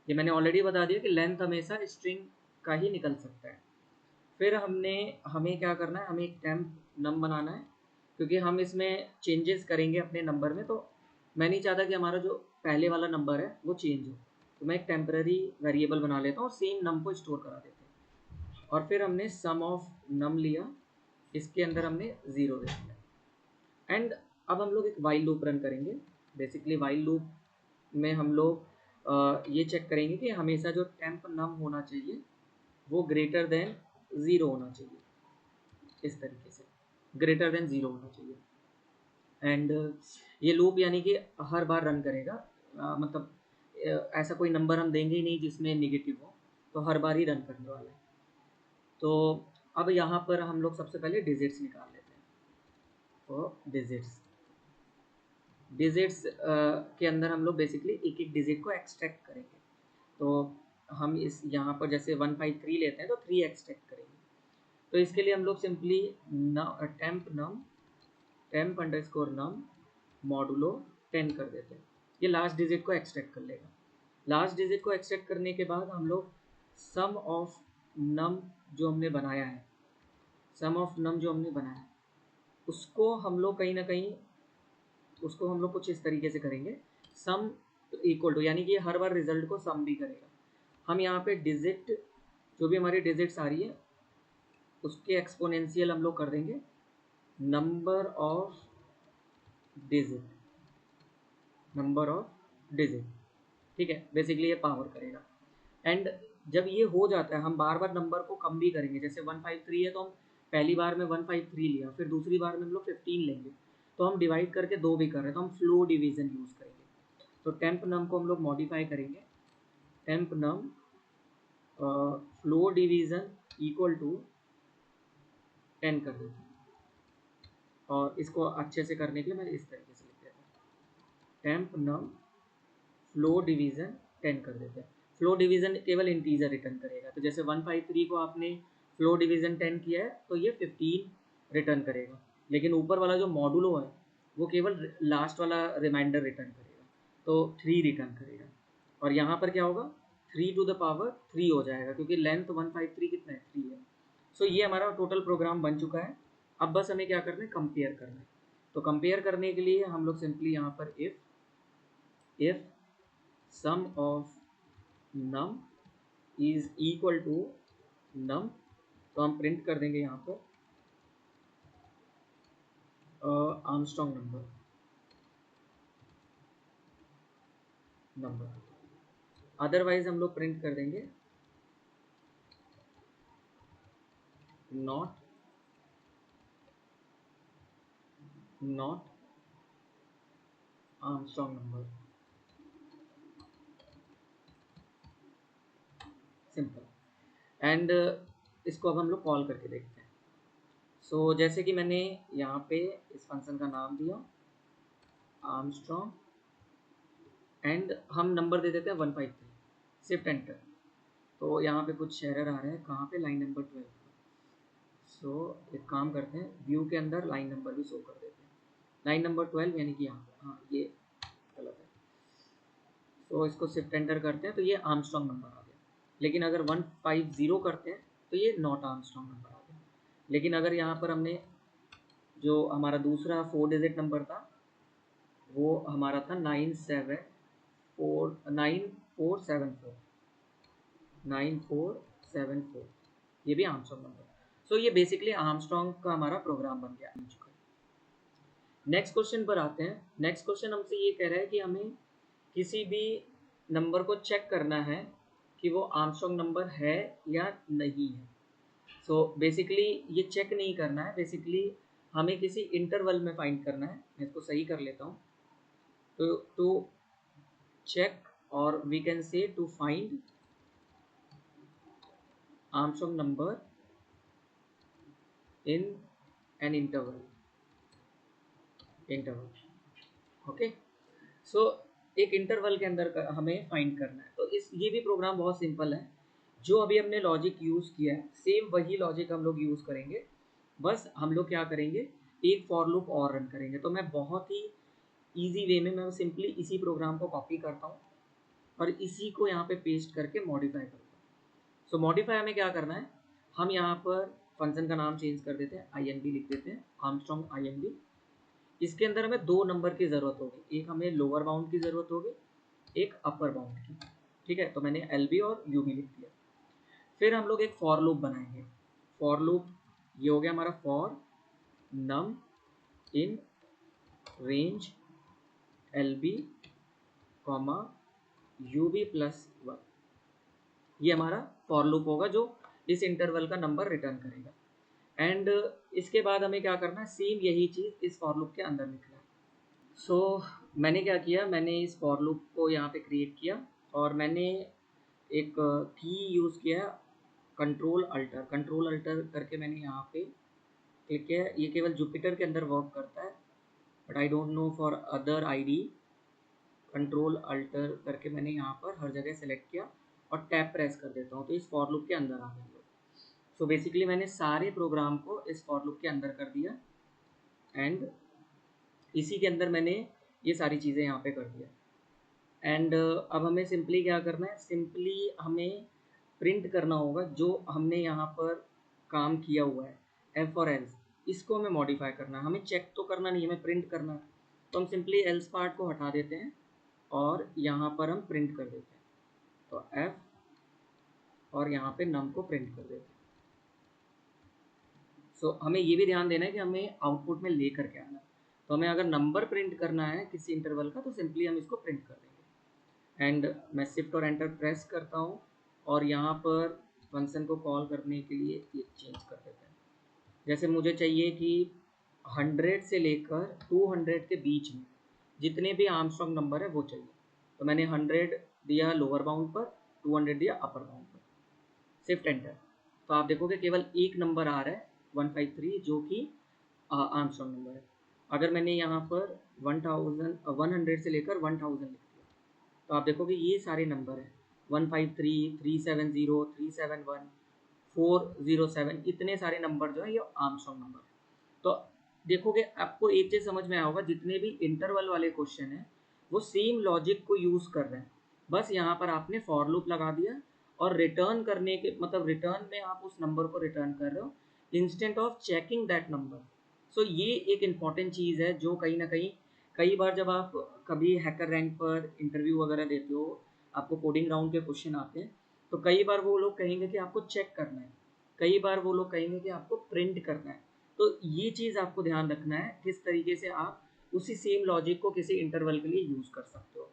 S1: ये मैंने ऑलरेडी बता दिया कि लेंथ हमेशा स्ट्रिंग का ही निकल सकता है। फिर हमें क्या करना है, हमें एक टेम्प नम बनाना है, क्योंकि हम इसमें चेंजेस करेंगे अपने नंबर में। तो मैं नहीं चाहता कि हमारा जो पहले वाला नंबर है वो चेंज हो, तो मैं एक टेम्पररी वेरिएबल बना लेता हूँ और सेम नम को स्टोर करा देते हैं। और फिर हमने सम ऑफ नम लिया, इसके अंदर हमने ज़ीरो दे दिया। एंड अब हम लोग एक वाइल लूप रन करेंगे। बेसिकली वाइल लूप में हम लोग ये चेक करेंगे कि हमेशा जो टेम्प नम होना चाहिए वो ग्रेटर देन ज़ीरो होना चाहिए, इस तरीके से ग्रेटर देन ज़ीरो होना चाहिए। एंड ये लूप यानी कि हर बार रन करेगा, मतलब ऐसा कोई नंबर हम देंगे ही नहीं जिसमें निगेटिव हो, तो हर बार ही रन करने वाला है। तो अब यहाँ पर हम लोग सबसे पहले डिजिट्स निकाल लेते हैं। तो डिजिट्स के अंदर हम लोग बेसिकली एक एक डिजिट को एक्सट्रैक्ट करेंगे। तो हम इस यहाँ पर जैसे 153 लेते हैं तो 3 एक्सट्रैक्ट करेंगे। तो इसके लिए हम लोग सिंपली टेम्प अंडरस्कोर नम मॉडुलो 10 कर देते हैं। ये लास्ट डिजिट को एक्सट्रैक्ट कर लेगा। लास्ट डिजिट को एक्सट्रैक्ट करने के बाद हम लोग सम ऑफ नम जो हमने बनाया है, उसको हम लोग कहीं ना कहीं उसको हम लोग कुछ इस तरीके से करेंगे, सम इक्वल टू, यानी कि हर बार रिजल्ट को सम भी करेगा। हम यहाँ पे डिजिट, जो भी हमारी डिजिट्स आ रही है उसके एक्सपोनेंशियल हम लोग कर देंगे नंबर ऑफ डिजिट, ठीक है। बेसिकली ये पावर करेगा। एंड जब ये हो जाता है हम बार बार नंबर को कम भी करेंगे। जैसे 153 है तो हम पहली बार में 153 लिया, फिर दूसरी बार में हम लोग 15 लेंगे, तो हम डिवाइड करके 2 भी कर रहे हैं, तो हम फ्लो डिवीजन यूज़ करेंगे। तो टेम्प नम को हम लोग मॉडिफाई करेंगे, temp num floor division equal to 10 कर देते हैं। और इसको अच्छे से करने के लिए मैं इस तरीके से लिख देता हूँ, टेम्प नम फ्लो डिवीजन 10 कर देते हैं। फ्लो डिवीजन केवल इंटीजर रिटर्न करेगा। तो जैसे 153 को आपने फ्लो डिवीजन 10 किया है तो ये 15 रिटर्न करेगा, लेकिन ऊपर वाला जो मॉडुलो है वो केवल लास्ट वाला रिमाइंडर रिटर्न करेगा, तो 3 रिटर्न करेगा। और यहाँ पर क्या होगा, 3 टू द पावर 3 हो जाएगा, क्योंकि लेंथ 153 कितना है, 3 है। सो ये हमारा टोटल प्रोग्राम बन चुका है। अब बस हमें क्या करना है, कंपेयर करना है। तो कंपेयर करने के लिए हम लोग सिंपली यहाँ पर if sum of num is equal to num, तो हम प्रिंट कर देंगे यहाँ पर आर्मस्ट्रॉन्ग नंबर। अदरवाइज हम लोग प्रिंट कर देंगे not Armstrong number, simple. And इसको अब हम लोग कॉल करके देखते हैं। सो जैसे कि मैंने यहाँ पे इस फंक्शन का नाम दिया आर्मस्ट्रॉन्ग, एंड हम नंबर दे देते हैं 153, शिफ्ट एंटर। तो यहाँ पे कुछ एरर आ रहा है, कहाँ पे, लाइन नंबर 12। सो एक काम करते हैं, व्यू के अंदर लाइन नंबर भी शो कर देते हैं, लाइन नंबर 12, यानी कि यहाँ पर, हाँ ये गलत है। सो इसको शिफ्ट एंटर करते हैं तो ये आर्मस्ट्रॉन्ग नंबर आ गया। लेकिन अगर 150 करते हैं तो ये नॉट आर्मस्ट्रॉन्ग नंबर आ गया। लेकिन अगर यहाँ पर हमने जो हमारा दूसरा 4 डिजिट नंबर था वो हमारा था 9474, ये भी आर्मस्ट्रॉन्ग नंबर। सो ये बेसिकली आर्मस्ट्रॉन्ग का हमारा प्रोग्राम बन गया। नेक्स्ट क्वेश्चन पर आते हैं। नेक्स्ट क्वेश्चन हमसे ये कह रहा है कि हमें किसी भी नंबर को चेक करना है कि वो आर्मस्ट्रॉन्ग नंबर है या नहीं है। सो बेसिकली ये चेक नहीं करना है, बेसिकली हमें किसी इंटरवल में फाइंड करना है। मैं इसको सही कर लेता हूँ। तो टू चेक, और we can say to find Armstrong number in an interval, okay. So एक इंटरवल के अंदर हमें फाइंड करना है। तो ये भी प्रोग्राम बहुत सिंपल है। जो अभी हमने लॉजिक यूज़ किया है सेम वही लॉजिक हम लोग यूज़ करेंगे। बस हम लोग क्या करेंगे, एक फॉर लूप और रन करेंगे। तो मैं बहुत ही ईजी वे में मैं सिंपली इसी प्रोग्राम को कॉपी करता हूँ और इसी को यहाँ पे पेस्ट करके मॉडिफाई करता हूँ। सो मॉडिफाई हमें क्या करना है, हम यहाँ पर फंक्शन का नाम चेंज कर देते हैं, INB लिख देते हैं, आर्मस्ट्रॉन्ग INB। इसके अंदर हमें 2 नंबर की ज़रूरत होगी, एक हमें लोअर बाउंड की ज़रूरत होगी, एक अपर बाउंड की, ठीक है। तो मैंने LB और UB लिख दिया। फिर हम लोग एक फॉर लूप बनाएंगे। फॉर लूप ये हो गया हमारा, for num in range LB comma UB plus 1, ये हमारा फॉर लूप होगा जो इस इंटरवल का नंबर रिटर्न करेगा। एंड इसके बाद हमें क्या करना है, सेम यही चीज़ इस फॉर लूप के अंदर लिखना है। सो मैंने क्या किया, मैंने इस फॉर लूप को यहाँ पे क्रिएट किया और मैंने एक की यूज़ किया, कंट्रोल अल्टर करके मैंने यहाँ पे क्लिक किया। ये केवल जुपिटर के अंदर वर्क करता है, but I don't know for other ID। Control alter करके मैंने यहाँ पर हर जगह सेलेक्ट किया और टैब प्रेस कर देता हूँ तो इस फॉर लूप के अंदर आ गए लोग। सो बेसिकली मैंने सारे प्रोग्राम को इस फॉर लूप के अंदर कर दिया एंड इसी के अंदर मैंने ये सारी चीज़ें यहाँ पे कर दिया। एंड अब हमें सिंपली क्या करना है, सिंपली हमें प्रिंट करना होगा जो हमने यहाँ पर काम किया हुआ है एफ और एल्स, इसको हमें मॉडिफाई करना है। हमें चेक तो करना नहीं, हमें प्रिंट करना है। तो हम सिंपली एल्स पार्ट को हटा देते हैं और यहाँ पर हम प्रिंट कर देते हैं। तो एफ और यहाँ पे नम को प्रिंट कर देते हैं। सो हमें ये भी ध्यान देना है कि हमें आउटपुट में लेकर के आना है। तो हमें अगर नंबर प्रिंट करना है किसी इंटरवल का तो सिंपली हम इसको प्रिंट कर देंगे। एंड मैं शिफ्ट और एंटर प्रेस करता हूँ और यहाँ पर फंक्शन को कॉल करने के लिए ये चेंज कर देते हैं। जैसे मुझे चाहिए कि 100 से लेकर 200 के बीच में जितने भी आर्मस्ट्रॉन्ग नंबर है वो चाहिए। तो मैंने 100 दिया लोअर बाउंड पर, 200 दिया अपर बाउंड पर, शिफ्ट एंटर। तो आप देखोगे केवल एक नंबर आ रहा है 153 जो कि आर्मस्ट्रॉन्ग नंबर है। अगर मैंने यहाँ पर 100 से लेकर 1000 लिख दिया तो आप देखोगे ये सारे नंबर हैं 153, 370, 371, 407, इतने सारे नंबर जो है ये आर्मस्ट्रॉन्ग नंबर है। तो देखोगे आपको एक चीज़ समझ में आएगा, जितने भी इंटरवल वाले क्वेश्चन हैं वो सेम लॉजिक को यूज़ कर रहे हैं। बस यहाँ पर आपने फॉर लूप लगा दिया और रिटर्न करने के मतलब रिटर्न में आप उस नंबर को रिटर्न कर रहे हो instant of checking that number. So ये एक इम्पॉर्टेंट चीज़ है जो कहीं ना कहीं कई बार जब आप कभी हैकर रैंक पर इंटरव्यू वगैरह देते हो, आपको कोडिंग राउंड के क्वेश्चन आते हैं तो कई बार वो लोग कहेंगे कि आपको चेक करना है, कई बार वो लोग कहेंगे कि आपको प्रिंट करना है। तो ये चीज़ आपको ध्यान रखना है किस तरीके से आप उसी सेम लॉजिक को किसी इंटरवल के लिए यूज़ कर सकते हो।